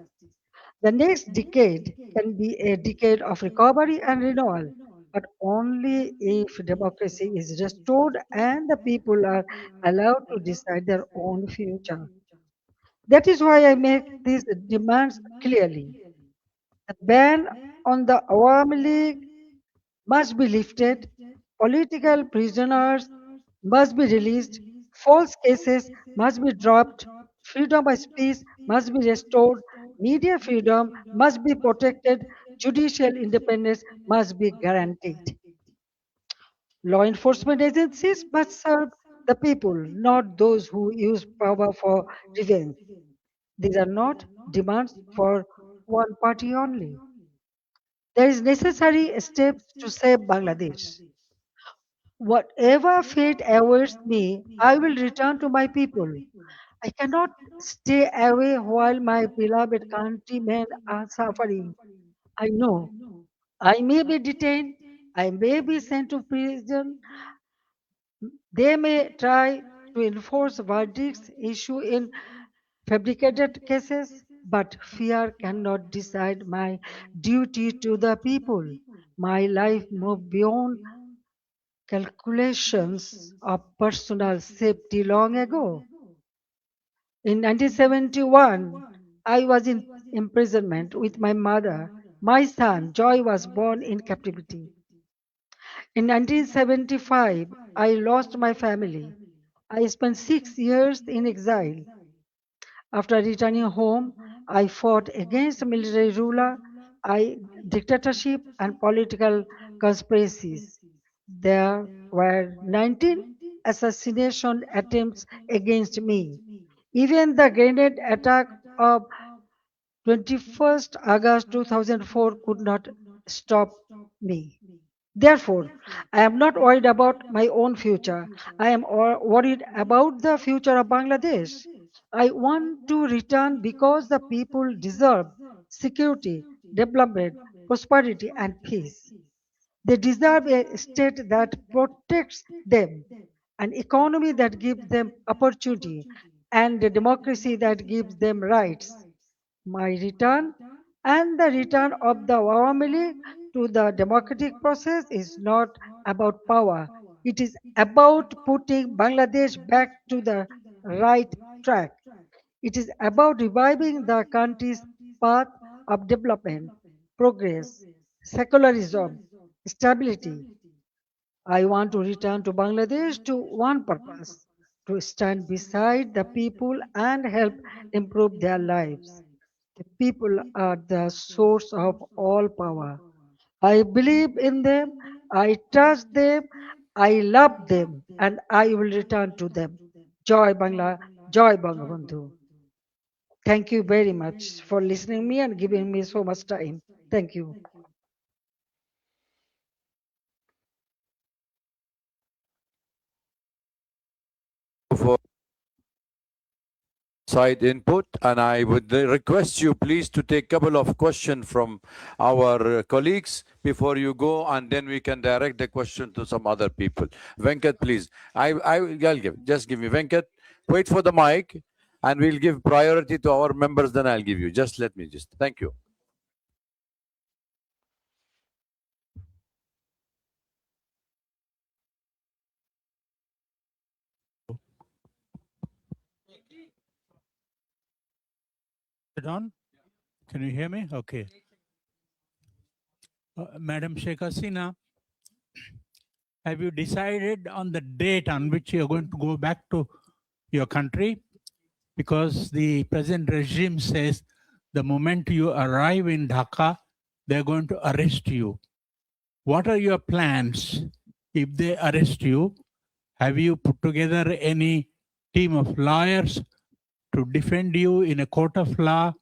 The next decade can be a decade of recovery and renewal, but only if democracy is restored and the people are allowed to decide their own future. That is why I make these demands clearly. The ban on the Awami League must be lifted, political prisoners must be released, false cases must be dropped, freedom of speech must be restored, media freedom must be protected, judicial independence must be guaranteed. Law enforcement agencies must serve the people, not those who use power for revenge. These are not demands for one party only. There is necessary steps to save Bangladesh. Whatever fate awaits me, I will return to my people. I cannot stay away while my beloved countrymen are suffering. I know I may be detained, I may be sent to prison, they may try to enforce verdicts issued in fabricated cases, but fear cannot decide my duty to the people. My life moved beyond calculations of personal safety long ago. In 1971, I was in imprisonment with my mother. My son, Joy, was born in captivity. In 1975, I lost my family. I spent 6 years in exile. After returning home, I fought against military ruler, dictatorship, and political conspiracies. There were 19 assassination attempts against me. Even the grenade attack of 21st August 2004 could not stop me. Therefore, I am not worried about my own future. I am worried about the future of Bangladesh. I want to return because the people deserve security, development, prosperity, and peace. They deserve a state that protects them, an economy that gives them opportunity, and a democracy that gives them rights. My return and the return of the Awami League to the democratic process is not about power. It is about putting Bangladesh back to the right track. It is about reviving the country's path of development, progress, secularism, stability. I want to return to Bangladesh to one purpose, to stand beside the people and help improve their lives. The people are the source of all power. I believe in them, I trust them, I love them, and I will return to them. Joy Bangla, Joy Bangabandhu. Thank you very much for listening me and giving me so much time. Thank you. For side input, and I would request you please to take a couple of questions from our colleagues before you go, and then we can direct the question to some other people. Venkat, please. I'll give. Just give me Venkat. Wait for the mic, and we'll give priority to our members. Then I'll give you. Just let me just. Thank you. Is it on? Can you hear me? Okay. Madam Sheikh Hasina, have you decided on the date on which you're going to go back to your country? Because the present regime says the moment you arrive in Dhaka, they're going to arrest you. What are your plans if they arrest you? Have you put together any team of lawyers to defend you in a court of law?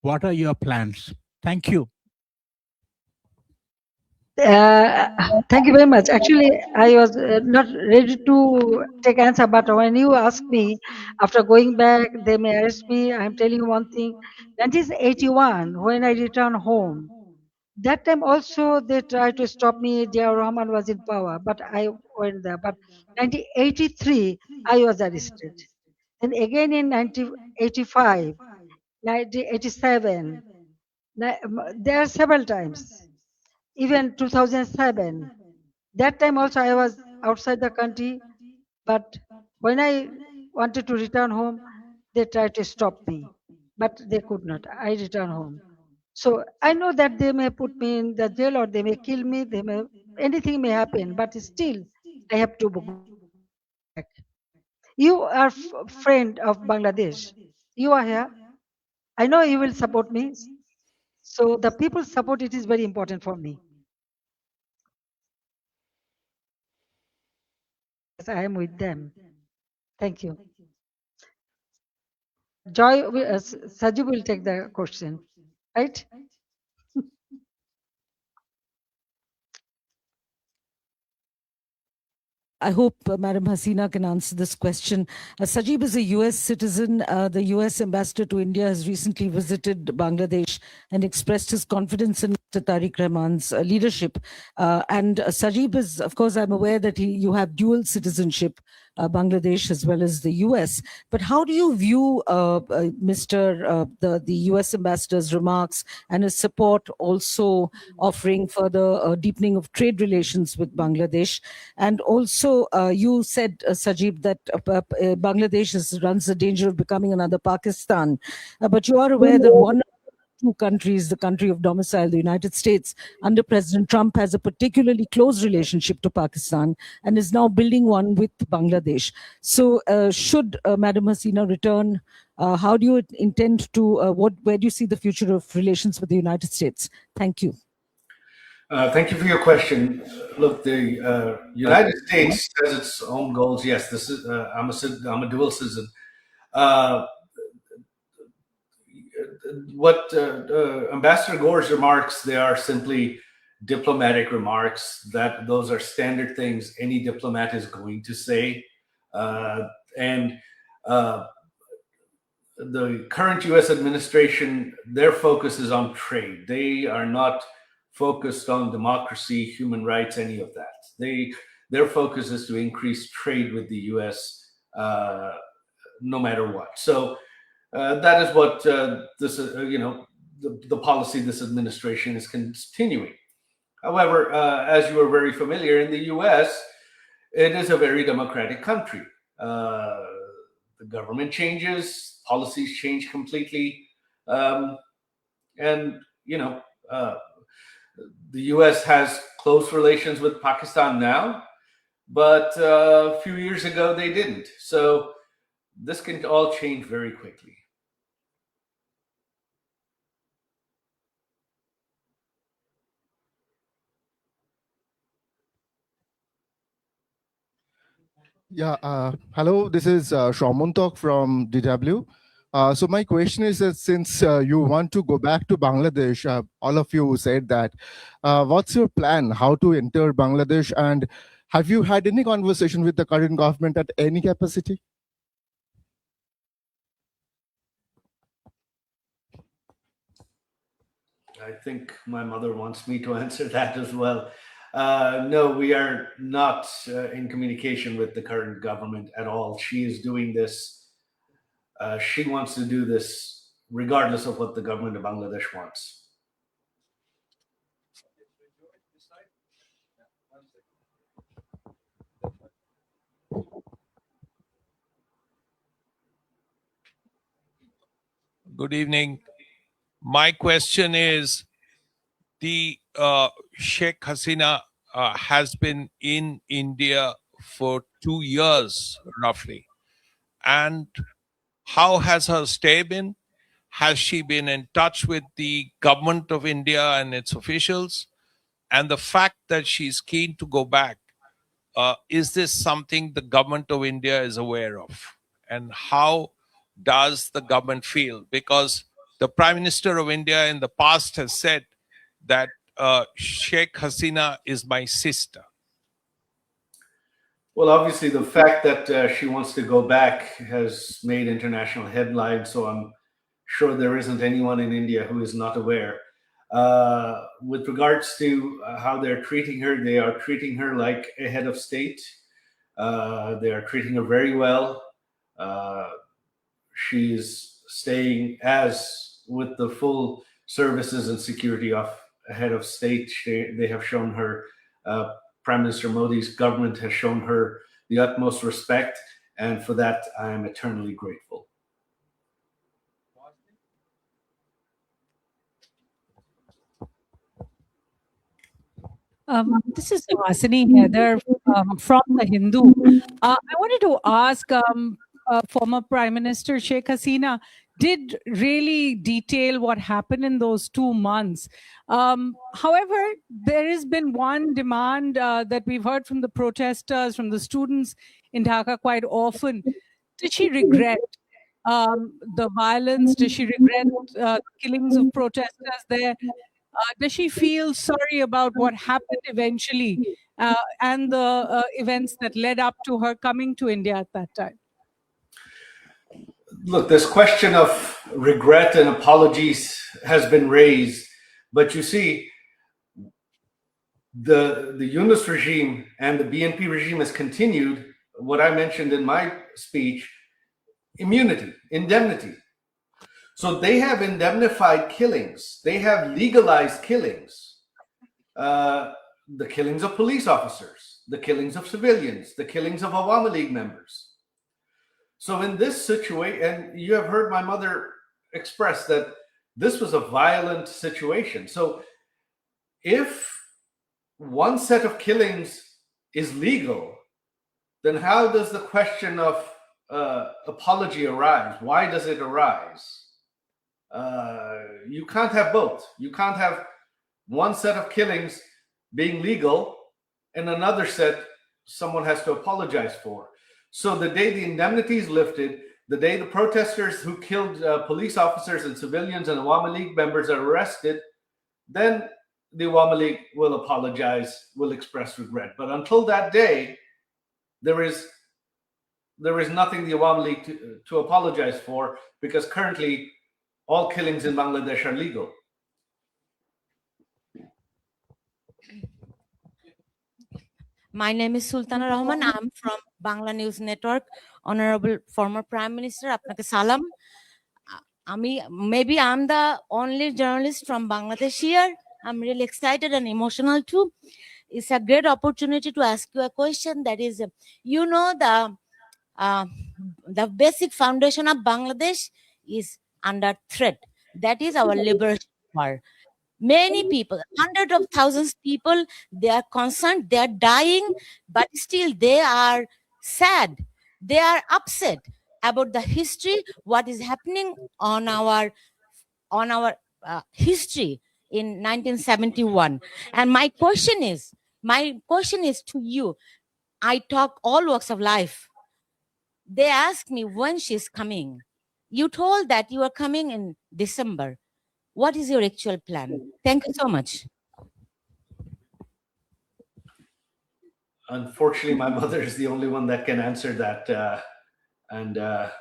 What are your plans? Thank you. Thank you very much. Actually, I was not ready to take answer, but when you ask me, after going back, they may arrest me. I'm telling you one thing. 1981, when I returned home, that time also they tried to stop me. Dia Rahman was in power, but I went there. But 1983, I was arrested. And again in 1985, 1987, there are several times. Even 2007, that time also I was outside the country, but when I wanted to return home, they tried to stop me, but they could not. I returned home. So I know that they may put me in the jail or they may kill me, they may anything may happen, but still I have to go back. You are friend of Bangladesh. You are here. I know you will support me. So the people's support, it is very important for me. Yes, I am with them. Thank you. Joy, Sajib will take the question, right? I hope Madam Hasina can answer this question. Sajib is a US citizen. The US ambassador to India has recently visited Bangladesh and expressed his confidence in Mr. Tariq Rahman's leadership. And Sajib is, of course, I'm aware that you have dual citizenship, Bangladesh as well as the US. But how do you view the US ambassador's remarks and his support also offering further deepening of trade relations with Bangladesh? And also, you said, Sajib, that Bangladesh runs the danger of becoming another Pakistan. But you are aware that one of the two countries, the country of domicile, the United States, under President Trump, has a particularly close relationship to Pakistan and is now building one with Bangladesh. So should Madam Hasina return, how do you intend to, where do you see the future of relations with the United States? Thank you. Thank you for your question. Look, the United States has its own goals. Yes, this is I'm a dual citizen. What Ambassador Gore's remarks, they are simply diplomatic remarks. Those are standard things any diplomat is going to say. The current U.S. administration, their focus is on trade. They are not focused on democracy, human rights, any of that. Their focus is to increase trade with the U.S. No matter what. So that is what the policy this administration is continuing. However, as you are very familiar, in the U.S., it is a very democratic country. The government changes, policies change completely, the U.S. has close relations with Pakistan now, but a few years ago they didn't. So this can all change very quickly. Yeah, hello, this is Shaumuntok from DW. So my question is that since you want to go back to Bangladesh, all of you said that, what's your plan, how to enter Bangladesh, and have you had any conversation with the current government at any capacity? I think my mother wants me to answer that as well. No, we are not in communication with the current government at all. She is doing this. She wants to do this regardless of what the government of Bangladesh wants. Good evening. My question is, the Sheikh Hasina has been in India for 2 years, roughly. And how has her stay been? Has she been in touch with the government of India and its officials? And the fact that she's keen to go back, is this something the government of India is aware of? And how does the government feel? Because the Prime Minister of India in the past has said that Sheikh Hasina is my sister. Well, obviously, the fact that she wants to go back has made international headlines, so I'm sure there isn't anyone in India who is not aware. With regards to how they're treating her, they are treating her like a head of state. They are treating her very well. She's staying as with the full services and security of a head of state. They have shown her, Prime Minister Modi's government has shown her the utmost respect, and for that I am eternally grateful. This is Hasini Heather from The Hindu. I wanted to ask former Prime Minister Sheikh Hasina did really detail what happened in those 2 months. However, there has been one demand that we've heard from the protesters, from the students, in Dhaka quite often. Did she regret the violence? Does she regret killings of protesters there? Does she feel sorry about what happened eventually and the events that led up to her coming to India at that time? Look, this question of regret and apologies has been raised, but you see, the Yunus regime and the BNP regime has continued what I mentioned in my speech: immunity, indemnity. So they have indemnified killings. They have legalized killings. The killings of police officers, the killings of civilians, the killings of Awami League members. So in this situation, and you have heard my mother express that this was a violent situation. So if one set of killings is legal, then how does the question of apology arise? Why does it arise? You can't have both. You can't have one set of killings being legal and another set someone has to apologize for. So the day the indemnity is lifted, the day the protesters who killed police officers and civilians and Awami League members are arrested, then the Awami League will apologize, will express regret. But until that day, there is nothing the Awami League to apologize for, because currently all killings in Bangladesh are legal. My name is Sultana Rahman. I'm from Bangla News Network. Honourable former Prime Minister, apnake salam. Maybe I'm the only journalist from Bangladesh here. I'm really excited and emotional too. It's a great opportunity to ask you a question. That is, you know, the basic foundation of Bangladesh is under threat. That is our liberation war. Many people, hundreds of thousands of people, they are concerned, they are dying, but still they are sad. They are upset about the history, what is happening on our history in 1971. And my question is to you. I talk all walks of life. They asked me when she's coming. You told that you are coming in December. What is your actual plan? Thank you so much. Unfortunately, my mother is the only one that can answer that. I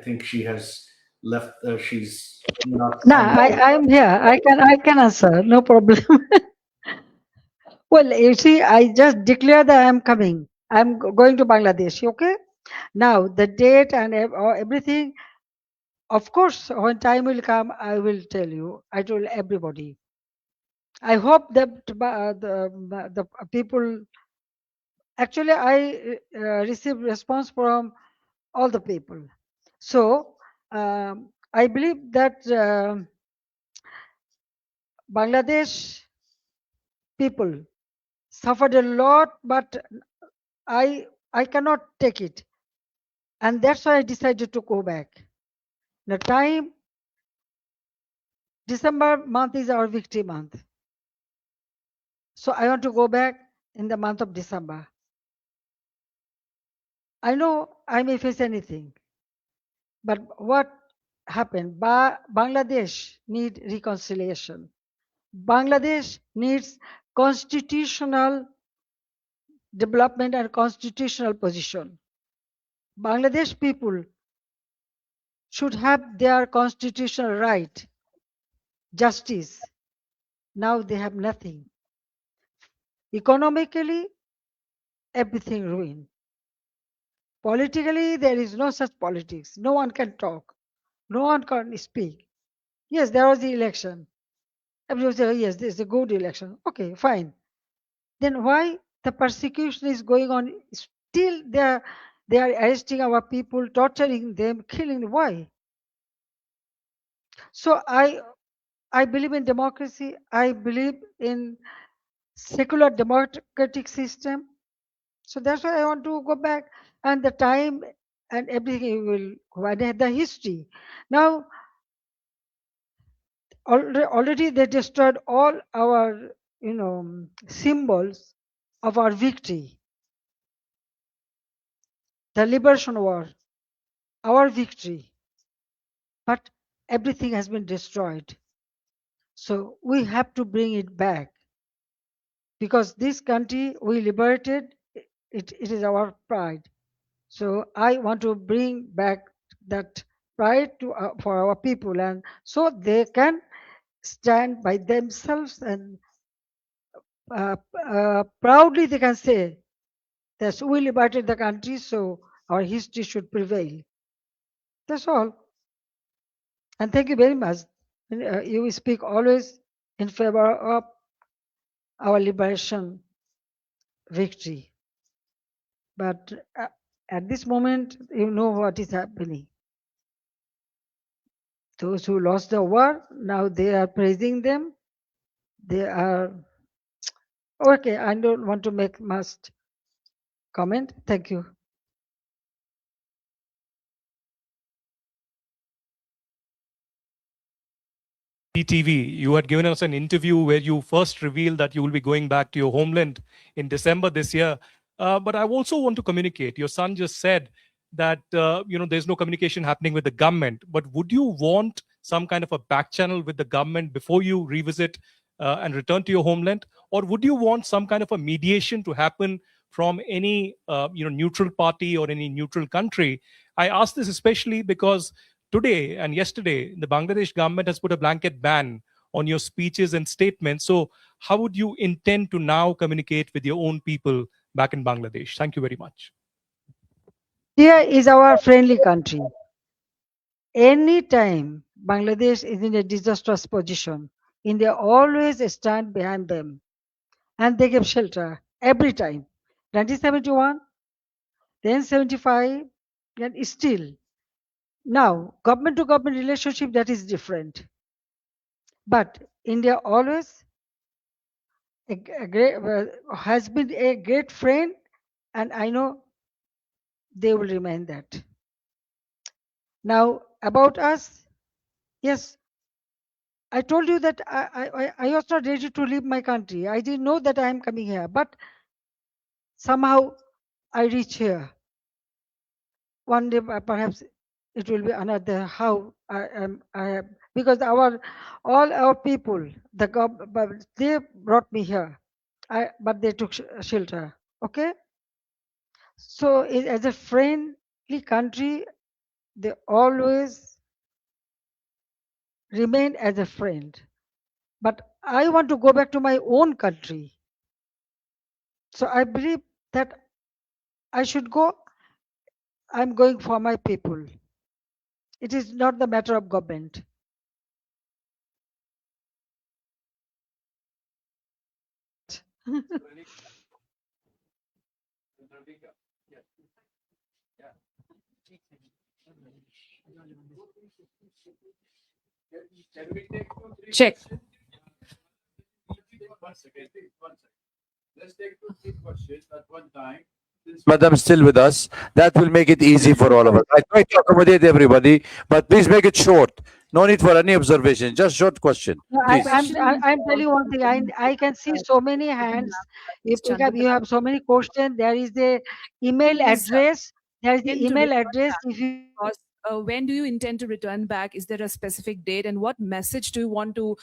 think she has left. She's not. No, I'm here. I can answer. No problem. Well, you see, I just declare that I'm coming. I'm going to Bangladesh. Okay. Now the date and everything. Of course, when time will come, I will tell you. I told everybody. I hope that the people. Actually, I received response from all the people. So I believe that Bangladesh people suffered a lot, but I cannot take it, and that's why I decided to go back. The time December month is our victory month, so I want to go back in the month of December. I know I may face anything, but what happened? Bangladesh need reconciliation. Bangladesh needs constitutional development and constitutional position. Bangladesh people should have their constitutional right, justice. Now they have nothing. Economically, everything ruined. Politically, there is no such politics. No one can talk. No one can speak. Yes, there was the election. Everyone said, yes, this is a good election. Okay, fine. Then why the persecution is going on? Still, they are arresting our people, torturing them, killing. Why? So I believe in democracy. I believe in secular democratic system. So that's why I want to go back, and the time and everything will go. And the history. Now already they destroyed all our symbols of our victory. the liberation war, our victory. But everything has been destroyed. So we have to bring it back, because this country we liberated, it is our pride. So I want to bring back that pride to for our people, and so they can stand by themselves and proudly they can say that we liberated the country, so our history should prevail. That's all. And thank you very much. You speak always in favor of our liberation victory. But at this moment, you know what is happening. Those who lost the war, now they are praising them. They are okay. I don't want to make much comment. Thank you. TV, you had given us an interview where you first revealed that you will be going back to your homeland in December this year. But I also want to communicate. Your son just said that there's no communication happening with the government. But would you want some kind of a back channel with the government before you revisit and return to your homeland, or would you want some kind of a mediation to happen from any neutral party or any neutral country? I ask this especially because today and yesterday, the Bangladesh government has put a blanket ban on your speeches and statements. So how would you intend to now communicate with your own people back in Bangladesh? Thank you very much. India is our friendly country. Anytime Bangladesh is in a disastrous position, India always stand behind them, and they give shelter every time. 1971, then 75, and still. Now, government to government relationship, that is different. But India always has been a great friend, and I know they will remain that. Now, about us, yes, I told you that I was not ready to leave my country. I didn't know that I am coming here, but somehow I reach here. One day, perhaps it will be another. How I am, because all our people, they brought me here. But they took shelter. Okay. So as a friendly country, they always remain as a friend. But I want to go back to my own country. So I believe that I should go. I'm going for my people. It is not the matter of government. Check. Let's take 2-3 questions at one time. Since Madam is still with us, that will make it easy for all of us. I try to accommodate everybody, but please make it short. No need for any observation. Just short question. No, Please. I'm telling you one thing. I can see so many hands. If you have so many questions, there is the email address. There is the email address. If you When do you intend to return back? Is there a specific date? And what message do you want to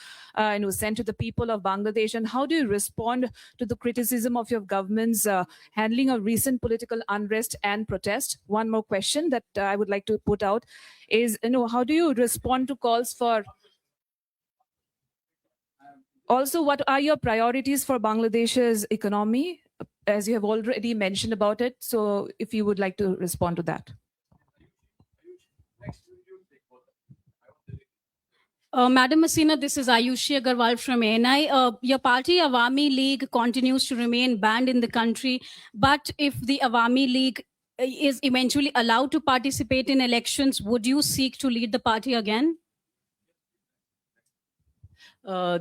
send to the people of Bangladesh? And how do you respond to the criticism of your government's handling of recent political unrest and protest? One more question that I would like to put out is, how do you respond to calls for... Also, what are your priorities for Bangladesh's economy? As you have already mentioned about it. So if you would like to respond to that. Madam Hasina, this is Ayushi Agarwal from ANI. Your party, Awami League, continues to remain banned in the country. But if the Awami League is eventually allowed to participate in elections, would you seek to lead the party again?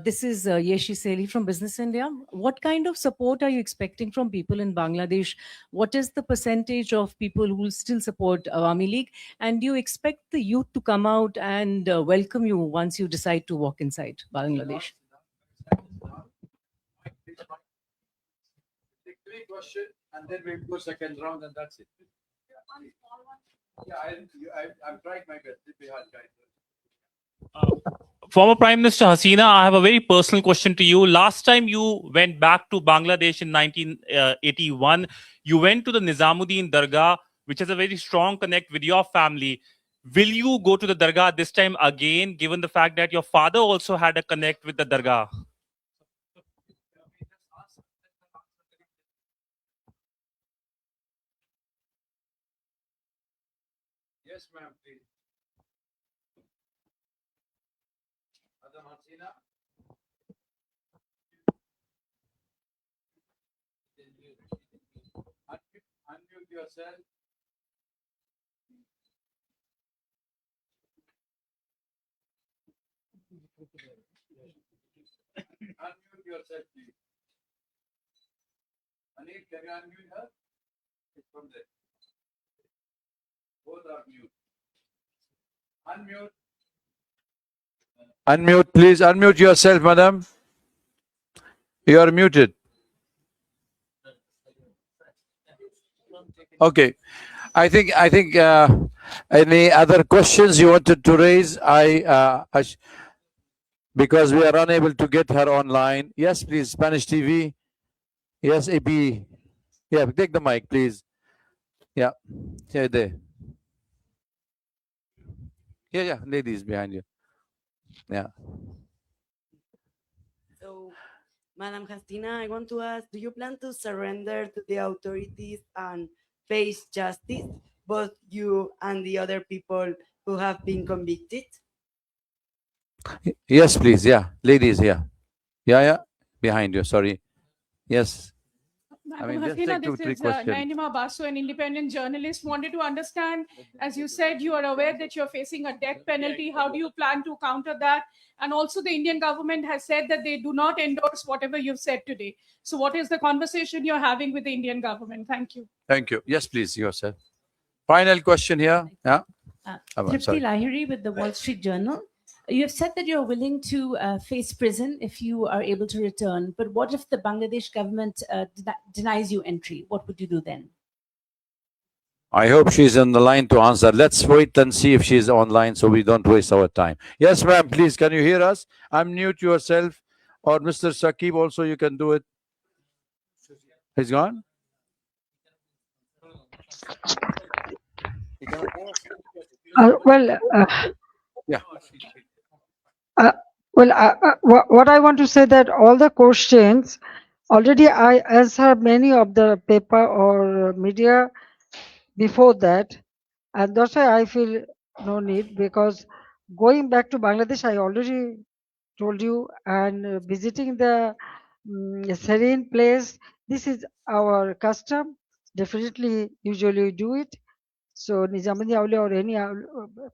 This is Yeshi Seli from Business India. What kind of support are you expecting from people in Bangladesh? What is the percentage of people who will still support Awami League? And do you expect the youth to come out and welcome you once you decide to walk inside Bangladesh? Take 3 questions and then we'll go second round, and that's it. I'm trying my best. Former Prime Minister Hasina, I have a very personal question to you. Last time you went back to Bangladesh in 1981, you went to the Nizamuddin Dargah, which has a very strong connect with your family. Will you go to the Dargah this time again, given the fact that your father also had a connect with the Dargah? Yes, ma'am, please. Madam Hasina. Unmute yourself. Unmute yourself, please. Anil, can you unmute her? It's from there. Both are mute. Unmute. Unmute, please. Unmute yourself, madam. You are muted. Okay. I think any other questions you wanted to raise? Because we are unable to get her online. Yes, please. Spanish TV. Yes, AP. Yeah, take the mic, please. Yeah. Yeah, there. Yeah, ladies behind you. Yeah. So, Madam Hasina, I want to ask, do you plan to surrender to the authorities and face justice, both you and the other people who have been convicted? Yes, please. Yeah, ladies here. Yeah, behind you. Sorry. Yes. Madam just Hasina, take two, this three is questions. Nainima Basu, an independent journalist. Wanted to understand, as you said, you are aware that you're facing a death penalty. How do you plan to counter that? And also, the Indian government has said that they do not endorse whatever you've said today. So, what is the conversation you're having with the Indian government? Thank you. Thank you. Yes, please, yourself. Final question here. Yeah. Tripti Sorry. Lahiri with the Wall Street Journal. You have said that you're willing to face prison if you are able to return. But what if the Bangladesh government denies you entry? What would you do then? I hope she's on the line to answer. Let's wait and see if she's online so we don't waste our time. Yes, ma'am, please. Can you hear us? Unmute yourself. Or Mr. Saqib also, you can do it. He's gone? Yeah. What I want to say that all the questions already I answered many of the paper or media before that, and that's why I feel no need, because going back to Bangladesh I already told you, and visiting the serene place, this is our custom. Definitely, usually we do it. So Nizamuddin Awliya or any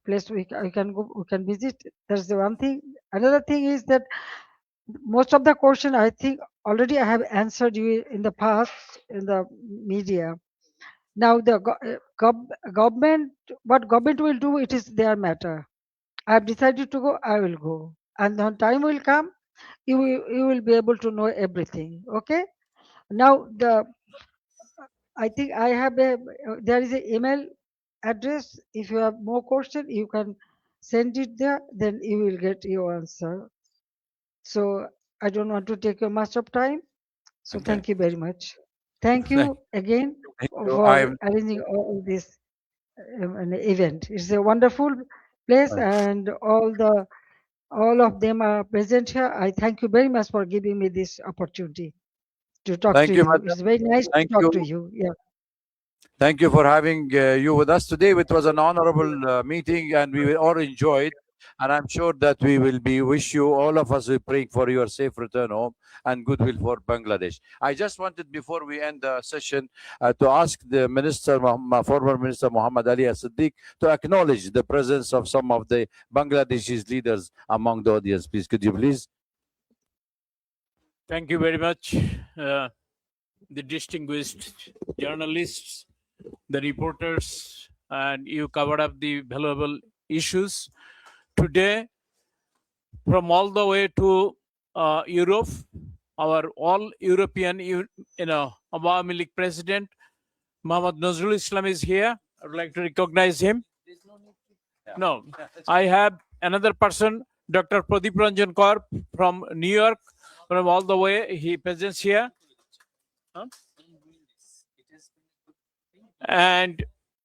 place we can go, we can visit. That's the one thing. Another thing is that most of the question I think already I have answered you in the past in the media. Now the government, what government will do, it is their matter. I have decided to go, I will go, and when time will come, you will be able to know everything. Okay. Now I think I have there is an email address. If you have more question, you can send it there. Then you will get your answer. So I don't want to take much of time. So Okay. thank you very much. Thank you again Thank you. for arranging all this an event. It's a wonderful place, and all of them are present here. I thank you very much for giving me this opportunity to talk Thank to you, you. madam. It's very nice Thank to talk you. to you. Yeah. Thank you for having you with us today. It was an honorable meeting, and we all enjoyed. And I'm sure that we will wish you, all of us, praying for your safe return home and goodwill for Bangladesh. I just wanted, before we end the session, to ask the minister, former Minister Muhammad Ali As-Siddiq, to acknowledge the presence of some of the Bangladeshi leaders among the audience. Please, could you please? Thank you very much, the distinguished journalists, the reporters, and you covered up the valuable issues. Today, from all the way to Europe, our all European, Awami League President, Muhammad Nazrul Islam is here. I would like to recognize him. No, I have another person, Dr. Pradeep Ranjan Kaur from New York, from all the way. He presents here. Huh? And,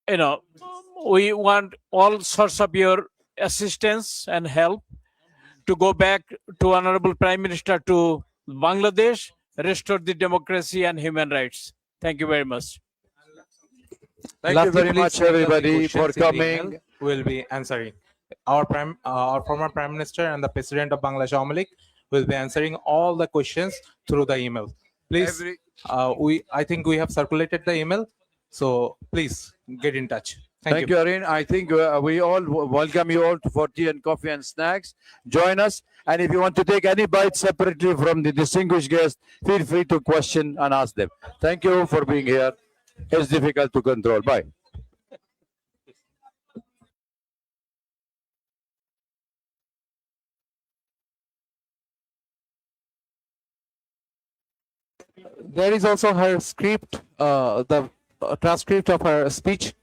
you know, we want all sorts of your assistance and help to go back to Honorable Prime Minister to Bangladesh, restore the democracy and human rights. Thank you very much. Thank you very please much, send us the everybody, for questions in the coming. email. We'll be answering. Our former Prime Minister and the President of Bangladesh Awami League will be answering all the questions through the email. Please, I think we have circulated the email, so please get in touch. Thank you, Arun. I think we all welcome you all for tea and coffee and snacks. Join us. And if you want to take any bite separately from the distinguished guest, feel free to question and ask them. Thank you for being here. It's difficult to control. Bye. There is also her script, the transcript of her speech